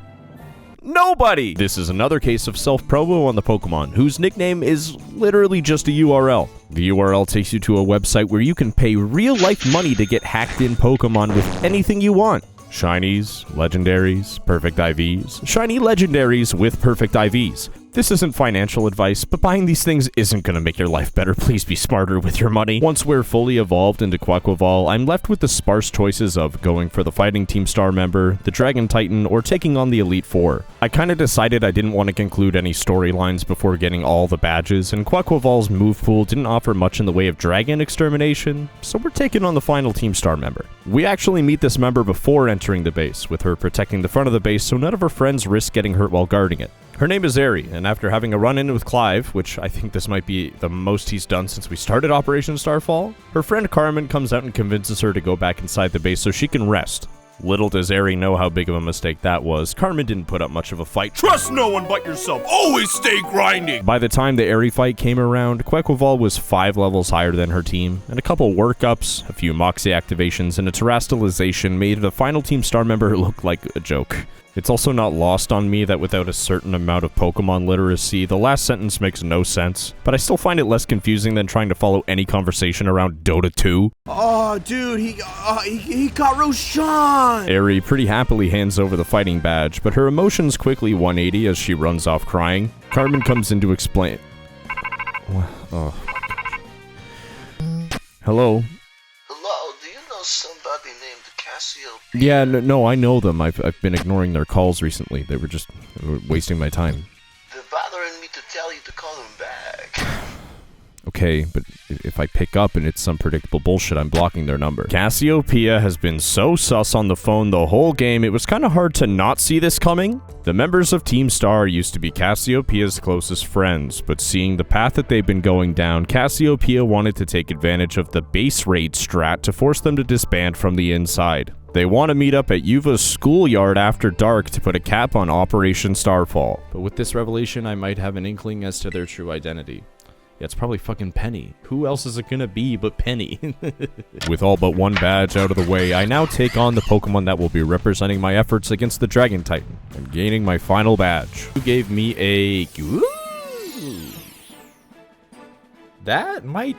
Nobody! This is another case of self-promo on the Pokemon, whose nickname is literally just a URL. The URL takes you to a website where you can pay real-life money to get hacked-in Pokemon with anything you want. Shinies, Legendaries, Perfect IVs, Shiny Legendaries with Perfect IVs. This isn't financial advice, but buying these things isn't going to make your life better. Please be smarter with your money. Once we're fully evolved into Quaquaval, I'm left with the sparse choices of going for the Fighting Team Star member, the Dragon Titan, or taking on the Elite Four. I kinda decided I didn't want to conclude any storylines before getting all the badges, and Quaquaval's move pool didn't offer much in the way of Dragon extermination, so we're taking on the final Team Star member. We actually meet this member before entering the base, with her protecting the front of the base so none of her friends risk getting hurt while guarding it. Her name is Eri, and after having a run-in with Clive, which I think this might be the most he's done since we started Operation Starfall, her friend Carmen comes out and convinces her to go back inside the base so she can rest. Little does Eri know how big of a mistake that was. Carmen didn't put up much of a fight. Trust no one but yourself. Always stay grinding. By the time the Eri fight came around, Quaquaval was 5 levels higher than her team, and a couple workups, a few Moxie activations, and a terastallization made the final Team Star member look like a joke. It's also not lost on me that without a certain amount of Pokemon literacy, the last sentence makes no sense, but I still find it less confusing than trying to follow any conversation around Dota 2. Oh, dude, he got Roshan! Eri pretty happily hands over the fighting badge, but her emotions quickly 180 as she runs off crying. Carmen comes in to explain. Oh. Hello? Hello, do you know somebody named Cassiopeia? Yeah, no, I know them. I've been ignoring their calls recently. They were wasting my time. They're bothering me to tell you to call them back. Okay, but if I pick up and it's some predictable bullshit, I'm blocking their number. Cassiopeia has been so sus on the phone the whole game, it was kind of hard to not see this coming. The members of Team Star used to be Cassiopeia's closest friends, but seeing the path that they've been going down, Cassiopeia wanted to take advantage of the base raid strat to force them to disband from the inside. They want to meet up at Yuva's schoolyard after dark to put a cap on Operation Starfall. But with this revelation, I might have an inkling as to their true identity. Yeah, it's probably fucking Penny. Who else is it gonna be but Penny? With all but one badge out of the way, I now take on the Pokemon that will be representing my efforts against the Dragon Titan and gaining my final badge. Who gave me a... Ooh. That might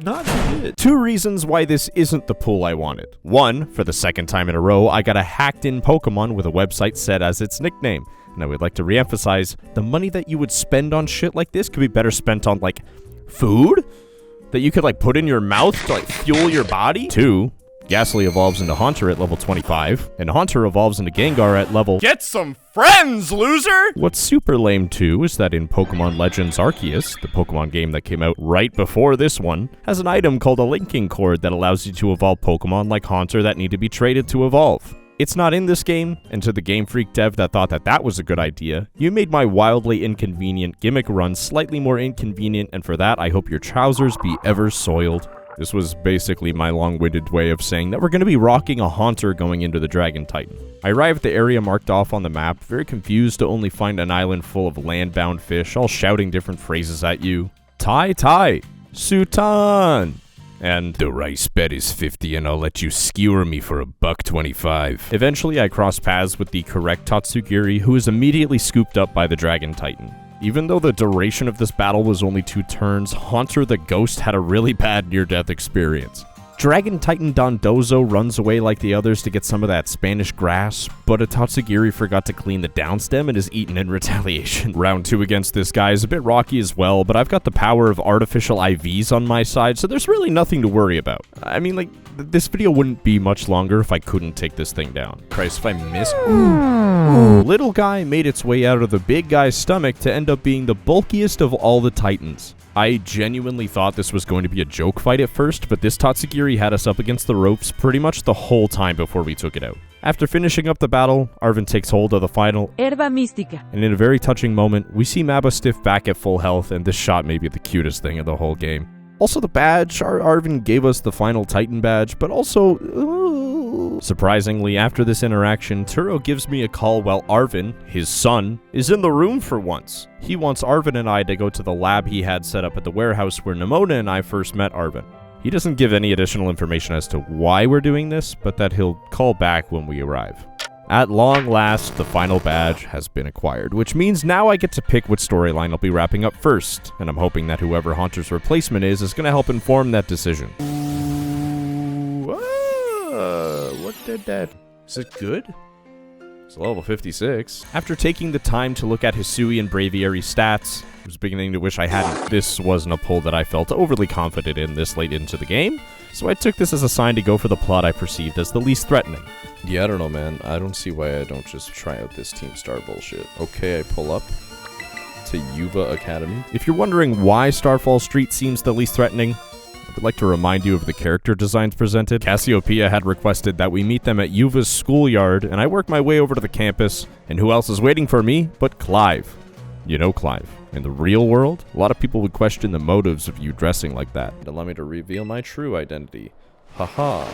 not be it. 2 reasons why this isn't the pull I wanted. 1, for the 2nd time in a row, I got a hacked-in Pokemon with a website set as its nickname. And I would like to reemphasize, the money that you would spend on shit like this could be better spent on, like, food? That you could, like, put in your mouth to, like, fuel your body? 2, Ghastly evolves into Haunter at level 25, and Haunter evolves into Gengar at level... Get some friends, loser! What's super lame, too, is that in Pokemon Legends Arceus, the Pokemon game that came out right before this one, has an item called a linking cord that allows you to evolve Pokemon like Haunter that need to be traded to evolve. It's not in this game, and to the Game Freak dev that thought that that was a good idea, you made my wildly inconvenient gimmick run slightly more inconvenient, and for that I hope your trousers be ever soiled. This was basically my long-winded way of saying that we're going to be rocking a Haunter going into the Dragon Titan. I arrive at the area marked off on the map, very confused to only find an island full of land-bound fish, all shouting different phrases at you. Tai Tai! Sutan! And the rice bet is 50 and I'll let you skewer me for $1.25. Eventually I cross paths with the correct Tatsugiri, who is immediately scooped up by the Dragon Titan. Even though the duration of this battle was only 2 turns, Haunter the Ghost had a really bad near-death experience. Dragon Titan Dondozo runs away like the others to get some of that Spanish grass, but a Tatsugiri forgot to clean the downstem and is eaten in retaliation. Round 2 against this guy is a bit rocky as well, but I've got the power of artificial IVs on my side, so there's really nothing to worry about. I mean, like, this video wouldn't be much longer if I couldn't take this thing down. Christ, if I miss... Ooh. Little guy made its way out of the big guy's stomach to end up being the bulkiest of all the Titans. I genuinely thought this was going to be a joke fight at first, but this Tatsugiri had us up against the ropes pretty much the whole time before we took it out. After finishing up the battle, Arven takes hold of the final Herba Mística. And in a very touching moment, we see Mabastiff back at full health, and this shot may be the cutest thing of the whole game. Also the badge, Arven gave us the final Titan badge, but also... Surprisingly, after this interaction, Turo gives me a call while Arven, his son, is in the room for once. He wants Arven and I to go to the lab he had set up at the warehouse where Nimona and I first met Arven. He doesn't give any additional information as to why we're doing this, but that he'll call back when we arrive. At long last, the final badge has been acquired, which means now I get to pick what storyline I'll be wrapping up first, and I'm hoping that whoever Haunter's replacement is going to help inform that decision. What did that... Is it good? It's level 56. After taking the time to look at Hisui and Braviary stats, I was beginning to wish I hadn't. This wasn't a pull that I felt overly confident in this late into the game, so I took this as a sign to go for the plot I perceived as the least threatening. Yeah, I don't know, man. I don't see why I don't just try out this Team Star bullshit. Okay, I pull up to Yuva Academy. If you're wondering why Starfall Street seems the least threatening, I would like to remind you of the character designs presented. Cassiopeia had requested that we meet them at Yuva's schoolyard, and I work my way over to the campus, and who else is waiting for me but Clive? You know Clive. In the real world, a lot of people would question the motives of you dressing like that. Allow me to reveal my true identity. Haha.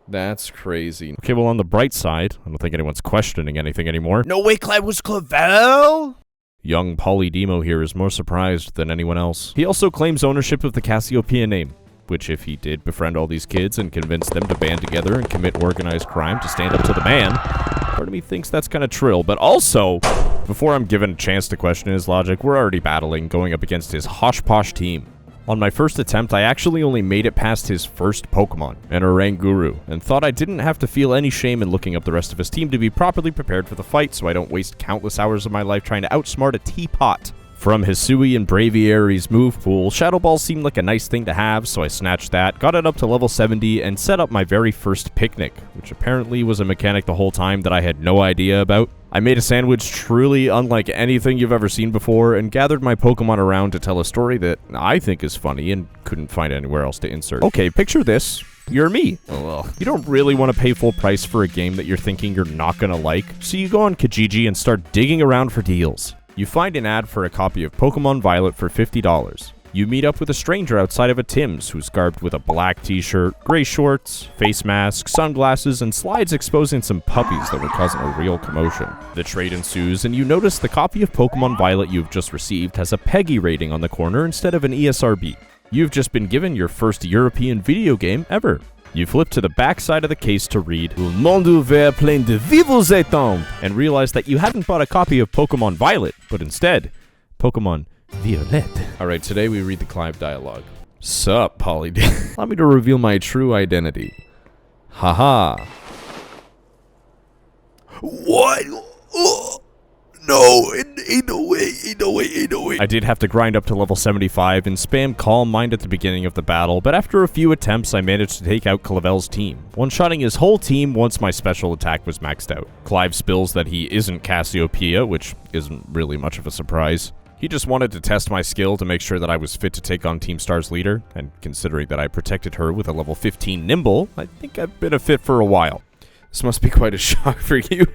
That's crazy. Okay, well, on the bright side, I don't think anyone's questioning anything anymore. No way Clive was Clavel! Young Polydemo here is more surprised than anyone else. He also claims ownership of the Cassiopeia name, which if he did befriend all these kids and convince them to band together and commit organized crime to stand up to the man, part of me thinks that's kind of trill. But also, before I'm given a chance to question his logic, we're already battling, going up against his Hosh-Posh team. On my first attempt, I actually only made it past his first Pokemon, an Oranguru, and thought I didn't have to feel any shame in looking up the rest of his team to be properly prepared for the fight so I don't waste countless hours of my life trying to outsmart a teapot. From Hisui and Braviary's move pool, Shadow Ball seemed like a nice thing to have, so I snatched that, got it up to level 70, and set up my very first picnic, which apparently was a mechanic the whole time that I had no idea about. I made a sandwich truly unlike anything you've ever seen before, and gathered my Pokemon around to tell a story that I think is funny and couldn't find anywhere else to insert. Okay, picture this. You're me. Ugh. You don't really want to pay full price for a game that you're thinking you're not gonna like, so you go on Kijiji and start digging around for deals. You find an ad for a copy of Pokemon Violet for $50. You meet up with a stranger outside of a Tim's who's garbed with a black t-shirt, gray shorts, face mask, sunglasses, and slides exposing some puppies that were causing a real commotion. The trade ensues, and you notice the copy of Pokemon Violet you've just received has a PEGI rating on the corner instead of an ESRB. You've just been given your first European video game ever. You flip to the back side of the case to read Le monde ouvert plein de vivos étombes and realize that you hadn't bought a copy of Pokemon Violet, but instead, Pokemon Violet. Alright, today we read the Clive dialogue. Sup, Polly D. Allow me to reveal my true identity. Haha. What? No, ain't no way. I did have to grind up to level 75 and spam Calm Mind at the beginning of the battle, but after a few attempts I managed to take out Clavel's team, one-shotting his whole team once my special attack was maxed out. Clive spills that he isn't Cassiopeia, which isn't really much of a surprise. He just wanted to test my skill to make sure that I was fit to take on Team Star's leader, and considering that I protected her with a level 15 Nimble, I think I've been a fit for a while. This must be quite a shock for you.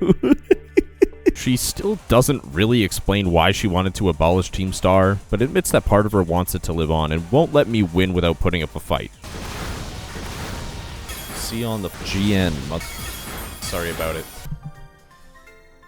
She still doesn't really explain why she wanted to abolish Team Star, but admits that part of her wants it to live on and won't let me win without putting up a fight. See you on the GN. Sorry about it.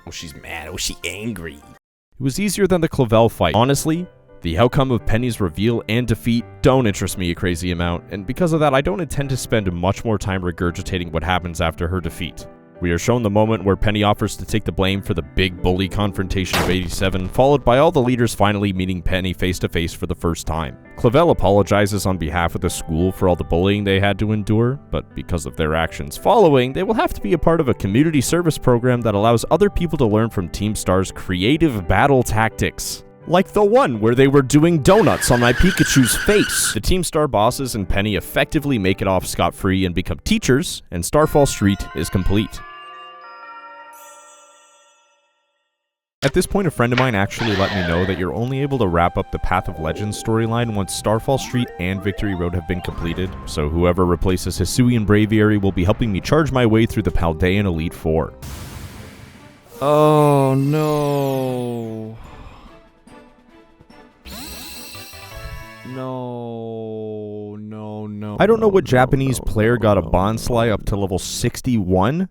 Oh, she's mad. Oh, she's angry. It was easier than the Clavel fight. Honestly, the outcome of Penny's reveal and defeat don't interest me a crazy amount, and because of that, I don't intend to spend much more time regurgitating what happens after her defeat. We are shown the moment where Penny offers to take the blame for the big bully confrontation of 87, followed by all the leaders finally meeting Penny face to face for the first time. Clavel apologizes on behalf of the school for all the bullying they had to endure, but because of their actions following, they will have to be a part of a community service program that allows other people to learn from Team Star's creative battle tactics. Like the one where they were doing donuts on my Pikachu's face. The Team Star bosses and Penny effectively make it off scot-free and become teachers, and Starfall Street is complete. At this point, a friend of mine actually let me know that you're only able to wrap up the Path of Legends storyline once Starfall Street and Victory Road have been completed, so whoever replaces Hisuian Braviary will be helping me charge my way through the Paldean Elite Four. Oh no. No. I don't know what Japanese player got a Bonsly up to level 61,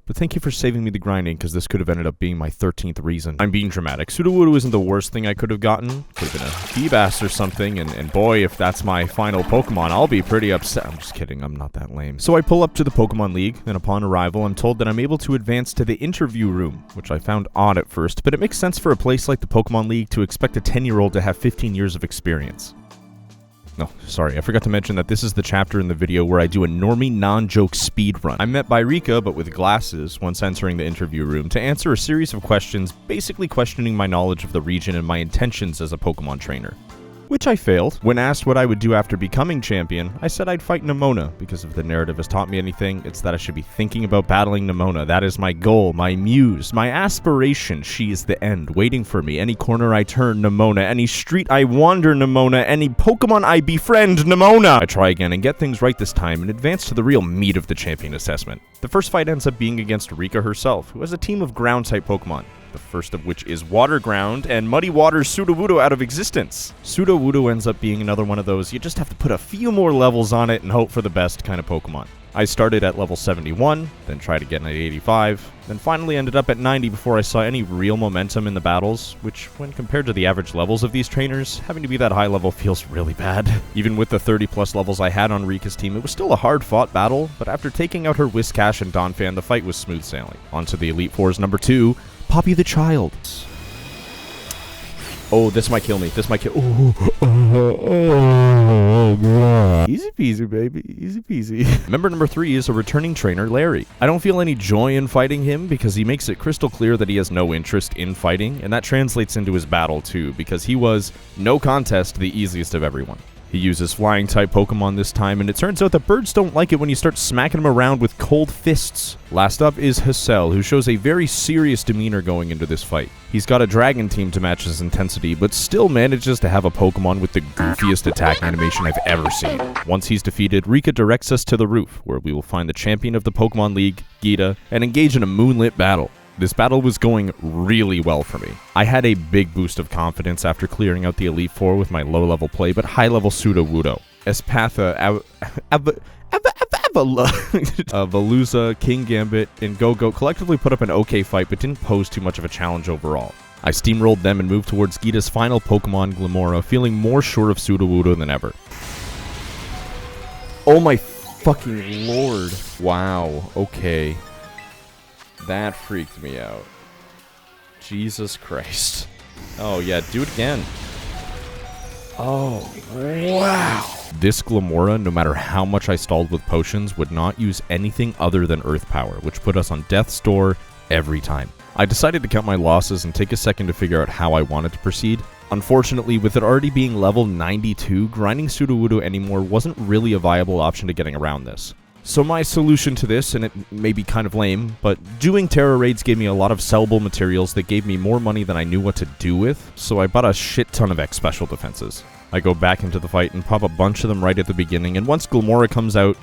but thank you for saving me the grinding, because this could have ended up being my 13th reason. I'm being dramatic. Sudowoodo isn't the worst thing I could have gotten. Could have been a Feebas or something, and boy, if that's my final Pokemon, I'll be pretty upset. I'm just kidding, I'm not that lame. So I pull up to the Pokemon League, and upon arrival, I'm told that I'm able to advance to the interview room, which I found odd at first, but it makes sense for a place like the Pokemon League to expect a 10-year-old to have 15 years of experience. No, sorry, I forgot to mention that this is the chapter in the video where I do a normie non-joke speedrun. I'm met by Rika, but with glasses, once entering the interview room, to answer a series of questions, basically questioning my knowledge of the region and my intentions as a Pokemon trainer. Which I failed. When asked what I would do after becoming champion, I said I'd fight Nemona, because if the narrative has taught me anything, it's that I should be thinking about battling Nemona. That is my goal, my muse, my aspiration. She is the end, waiting for me. Any corner I turn, Nemona. Any street I wander, Nemona. Any Pokemon I befriend, Nemona. I try again and get things right this time and advance to the real meat of the champion assessment. The first fight ends up being against Rika herself, who has a team of ground-type Pokemon. The first of which is Water Ground, and Muddy Water's Sudowoodo out of existence. Sudowoodo ends up being another one of those, you just have to put a few more levels on it and hope for the best kind of Pokemon. I started at level 71, then tried again at 85, then finally ended up at 90 before I saw any real momentum in the battles, which, when compared to the average levels of these trainers, having to be that high level feels really bad. Even with the 30 plus levels I had on Rika's team, it was still a hard-fought battle, but after taking out her Whiscash and Donphan, the fight was smooth sailing. On to the Elite Four's number 2, Poppy the Child. Oh, this might kill me. This might kill. Oh, God. Easy peasy, baby. Easy peasy. Member number 3 is a returning trainer, Larry. I don't feel any joy in fighting him because he makes it crystal clear that he has no interest in fighting, and that translates into his battle too, because he was, no contest, the easiest of everyone. He uses flying-type Pokemon this time, and it turns out that birds don't like it when you start smacking them around with cold fists. Last up is Hassel, who shows a very serious demeanor going into this fight. He's got a dragon team to match his intensity, but still manages to have a Pokemon with the goofiest attack animation I've ever seen. Once he's defeated, Rika directs us to the roof, where we will find the champion of the Pokemon League, Geeta, and engage in a moonlit battle. This battle was going really well for me. I had a big boost of confidence after clearing out the Elite Four with my low-level play but high-level Sudowoodo. Espatha, Veluza, King Gambit, and Go-Go collectively put up an okay fight but didn't pose too much of a challenge overall. I steamrolled them and moved towards Gita's final Pokemon, Glimmora, feeling more sure of Sudowoodo than ever. Oh my fucking lord. Wow, okay. That freaked me out. Jesus Christ. Oh yeah, do it again. Oh, wow. This Glimmora, no matter how much I stalled with potions, would not use anything other than Earth Power, which put us on death's door every time. I decided to count my losses and take a second to figure out how I wanted to proceed. Unfortunately, with it already being level 92, grinding Sudowoodo anymore wasn't really a viable option to getting around this. So my solution to this, and it may be kind of lame, but doing Terra Raids gave me a lot of sellable materials that gave me more money than I knew what to do with, so I bought a shit ton of X Special defenses. I go back into the fight and pop a bunch of them right at the beginning, and once Glimmora comes out,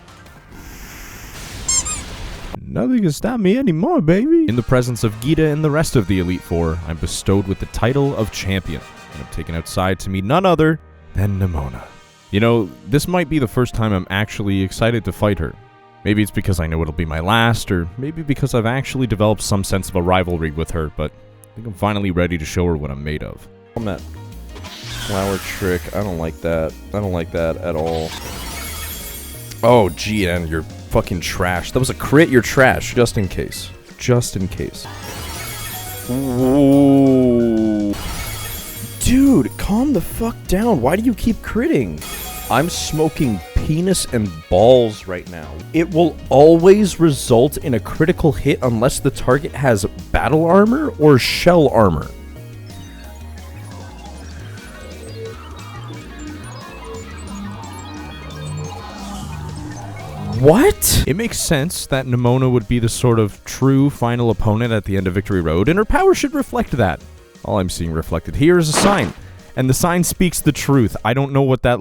nothing can stop me anymore, baby. In the presence of Gita and the rest of the Elite Four, I'm bestowed with the title of Champion, and I'm taken outside to meet none other than Nemona. You know, this might be the first time I'm actually excited to fight her. Maybe it's because I know it'll be my last, or maybe because I've actually developed some sense of a rivalry with her, but I think I'm finally ready to show her what I'm made of. On that flower trick, I don't like that. I don't like that at all. Oh, GN, you're fucking trash. That was a crit, you're trash. Just in case. Just in case. Ooh. Dude, calm the fuck down. Why do you keep critting? I'm smoking penis and balls right now. It will always result in a critical hit unless the target has battle armor or shell armor. What? It makes sense that Nemona would be the sort of true final opponent at the end of Victory Road, and her power should reflect that. All I'm seeing reflected here is a sign. And the sign speaks the truth. I don't know what I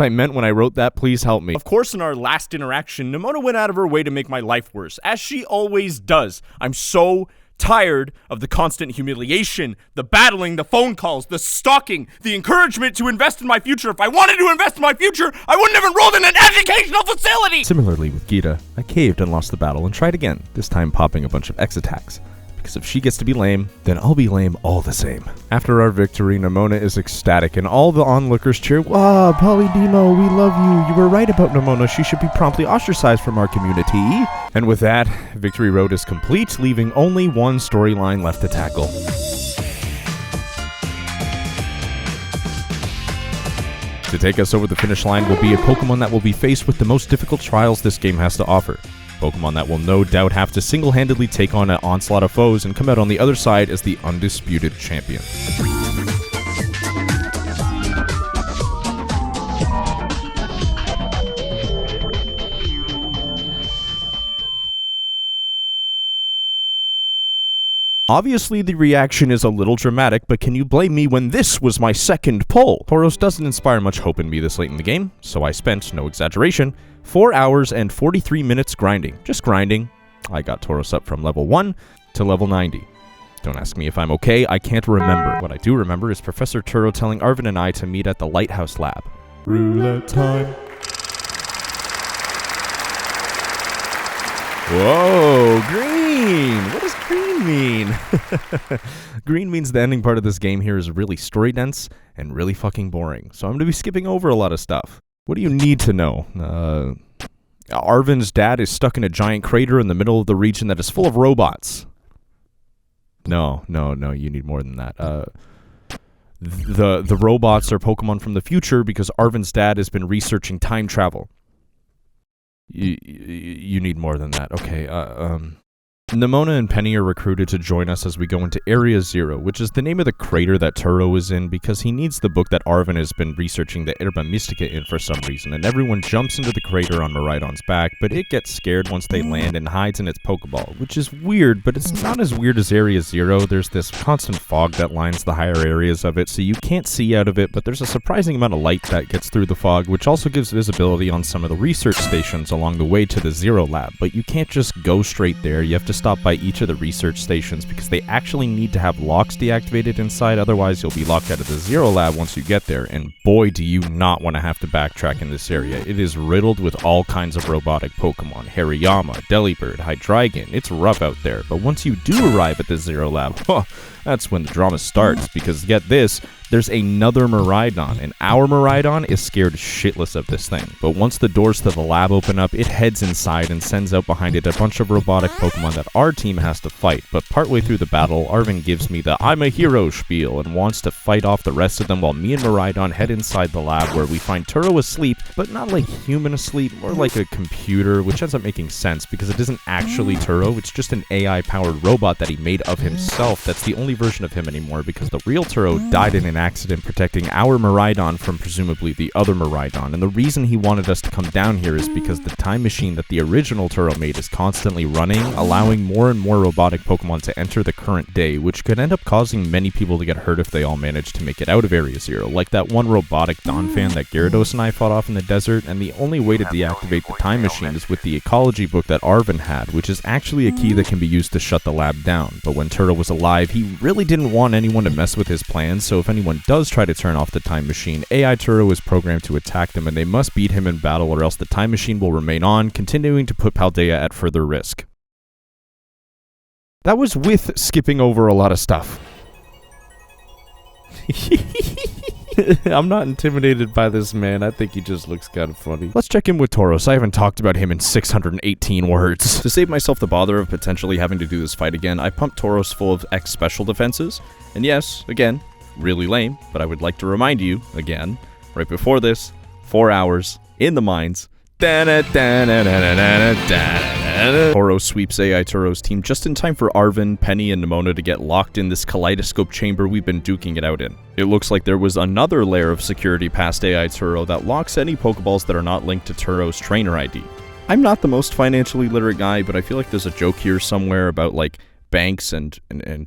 meant when I wrote that. Please help me. Of course, in our last interaction, Nemona went out of her way to make my life worse, as she always does. I'm so tired of the constant humiliation, the battling, the phone calls, the stalking, the encouragement to invest in my future. If I wanted to invest in my future, I wouldn't have enrolled in an educational facility! Similarly with Gita, I caved and lost the battle and tried again, this time popping a bunch of X attacks. Because if she gets to be lame, then I'll be lame all the same. After our victory, Nemona is ecstatic, and all the onlookers cheer, "Wow, Polydemo, we love you. You were right about Nemona. She should be promptly ostracized from our community." And with that, Victory Road is complete, leaving only one storyline left to tackle. To take us over the finish line will be a Pokemon that will be faced with the most difficult trials this game has to offer. Pokemon that will no doubt have to single-handedly take on an onslaught of foes and come out on the other side as the undisputed champion. Obviously, the reaction is a little dramatic, but can you blame me when this was my second pull? Tauros doesn't inspire much hope in me this late in the game, so I spent, no exaggeration, 4 hours and 43 minutes grinding. Just grinding. I got Tauros up from level 1 to level 90. Don't ask me if I'm okay, I can't remember. What I do remember is Professor Turo telling Arvin and I to meet at the Lighthouse Lab. Roulette time. Whoa, green! What does green mean? Green means the ending part of this game here is really story dense and really fucking boring. So I'm going to be skipping over a lot of stuff. What do you need to know? Arvin's dad is stuck in a giant crater in the middle of the region that is full of robots. No, you need more than that. The robots are Pokemon from the future because Arvin's dad has been researching time travel. You need more than that. Okay, Nemona and Penny are recruited to join us as we go into Area Zero, which is the name of the crater that Turo is in because he needs the book that Arvin has been researching the Erba Mystica in for some reason, and everyone jumps into the crater on Miraidon's back, but it gets scared once they land and hides in its Pokeball, which is weird, but it's not as weird as Area Zero. There's this constant fog that lines the higher areas of it, so you can't see out of it, but there's a surprising amount of light that gets through the fog, which also gives visibility on some of the research stations along the way to the Zero Lab, but you can't just go straight there. You have to stop by each of the research stations because they actually need to have locks deactivated inside, otherwise you'll be locked out of the Zero Lab once you get there, and boy do you not want to have to backtrack in this area. It is riddled with all kinds of robotic Pokemon. Hariyama, Delibird, Hydreigon, it's rough out there, but once you do arrive at the Zero Lab, that's when the drama starts, because get this, there's another Miraidon, and our Miraidon is scared shitless of this thing. But once the doors to the lab open up, it heads inside and sends out behind it a bunch of robotic Pokemon that our team has to fight. But partway through the battle, Arvin gives me the "I'm a hero" spiel and wants to fight off the rest of them while me and Miraidon head inside the lab, where we find Turo asleep, but not like human asleep, more like a computer, which ends up making sense because it isn't actually Turo, it's just an AI-powered robot that he made of himself. That's the only version of him anymore because the real Turo died in an accident protecting our Miraidon from presumably the other Miraidon, and the reason he wanted us to come down here is because the time machine that the original Turo made is constantly running, allowing more and more robotic Pokemon to enter the current day, which could end up causing many people to get hurt if they all managed to make it out of Area Zero, like that one robotic Donphan that Gyarados and I fought off in the desert, and the only way to deactivate the time machine is with the ecology book that Arvin had, which is actually a key that can be used to shut the lab down. But when Turo was alive, he really didn't want anyone to mess with his plans, so if anyone does try to turn off the time machine, AI Turo is programmed to attack them and they must beat him in battle or else the time machine will remain on, continuing to put Paldea at further risk. That was with skipping over a lot of stuff. I'm not intimidated by this man. I think he just looks kind of funny. Let's check in with Tauros. I haven't talked about him in 618 words. To save myself the bother of potentially having to do this fight again, I pumped Tauros full of X special defenses. And yes, again, really lame, but I would like to remind you, again, right before this, 4 hours in the mines. Tauros sweeps AI Turo's team just in time for Arvin, Penny, and Nimona to get locked in this kaleidoscope chamber we've been duking it out in. It looks like there was another layer of security past AI Turo that locks any Pokeballs that are not linked to Turo's trainer ID. I'm not the most financially literate guy, but I feel like there's a joke here somewhere about, like, banks and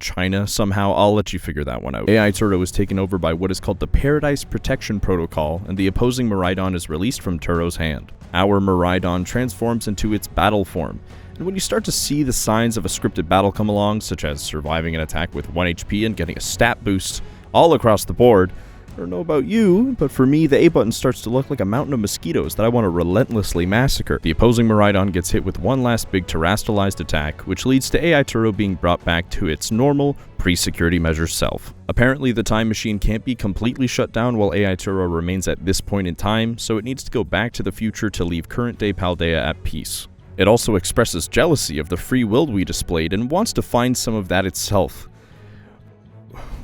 China somehow. I'll let you figure that one out. AI Turo is taken over by what is called the Paradise Protection Protocol, and the opposing Miraidon is released from Turo's hand. Our Miraidon transforms into its battle form, and when you start to see the signs of a scripted battle come along, such as surviving an attack with 1 HP and getting a stat boost all across the board, I don't know about you, but for me, the A button starts to look like a mountain of mosquitoes that I want to relentlessly massacre. The opposing Miraidon gets hit with one last big terastallized attack, which leads to AI Turo being brought back to its normal, pre-security measures self. Apparently, the time machine can't be completely shut down while AI Turo remains at this point in time, so it needs to go back to the future to leave current-day Paldea at peace. It also expresses jealousy of the free will we displayed and wants to find some of that itself.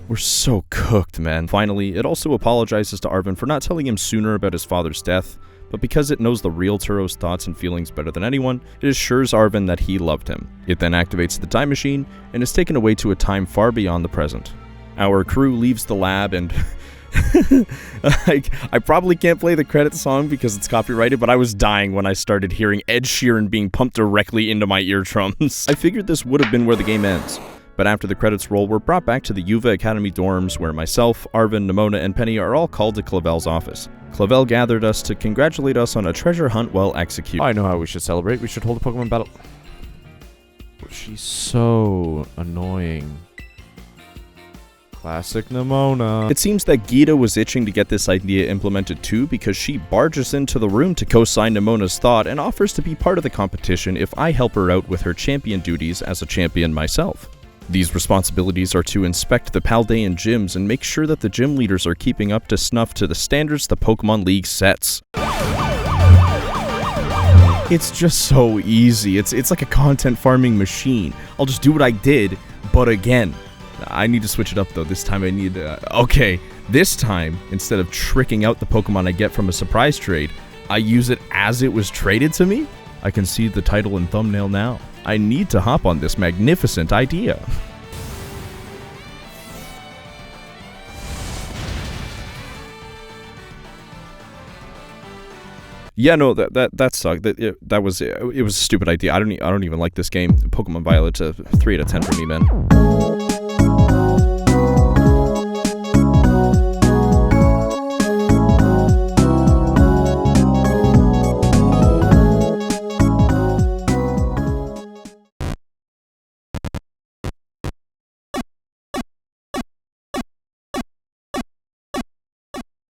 We're so cooked, man. Finally, it also apologizes to Arvin for not telling him sooner about his father's death, but because it knows the real Turo's thoughts and feelings better than anyone, it assures Arvin that he loved him. It then activates the time machine and is taken away to a time far beyond the present. Our crew leaves the lab and I probably can't play the credit song because it's copyrighted, but I was dying when I started hearing Ed Sheeran being pumped directly into my eardrums. I figured this would have been where the game ends. But after the credits roll, we're brought back to the Yuva Academy dorms where myself, Arvin, Nimona, and Penny are all called to Clavel's office. Clavel gathered us to congratulate us on a treasure hunt well executed. I know how we should celebrate. We should hold a Pokemon battle. She's so annoying. Classic Nimona. It seems that Gita was itching to get this idea implemented too, because she barges into the room to co-sign Nimona's thought and offers to be part of the competition if I help her out with her champion duties as a champion myself. These responsibilities are to inspect the Paldean gyms and make sure that the gym leaders are keeping up to snuff to the standards the Pokemon League sets. It's just so easy. It's like a content farming machine. I'll just do what I did, but again. I need to switch it up though. This time I need okay, this time, instead of tricking out the Pokemon I get from a surprise trade, I use it as it was traded to me? I can see the title and thumbnail now. I need to hop on this magnificent idea. Yeah, no, that sucked. That was it was a stupid idea. I don't even like this game. Pokemon Violet's a 3 out of 10 for me, man.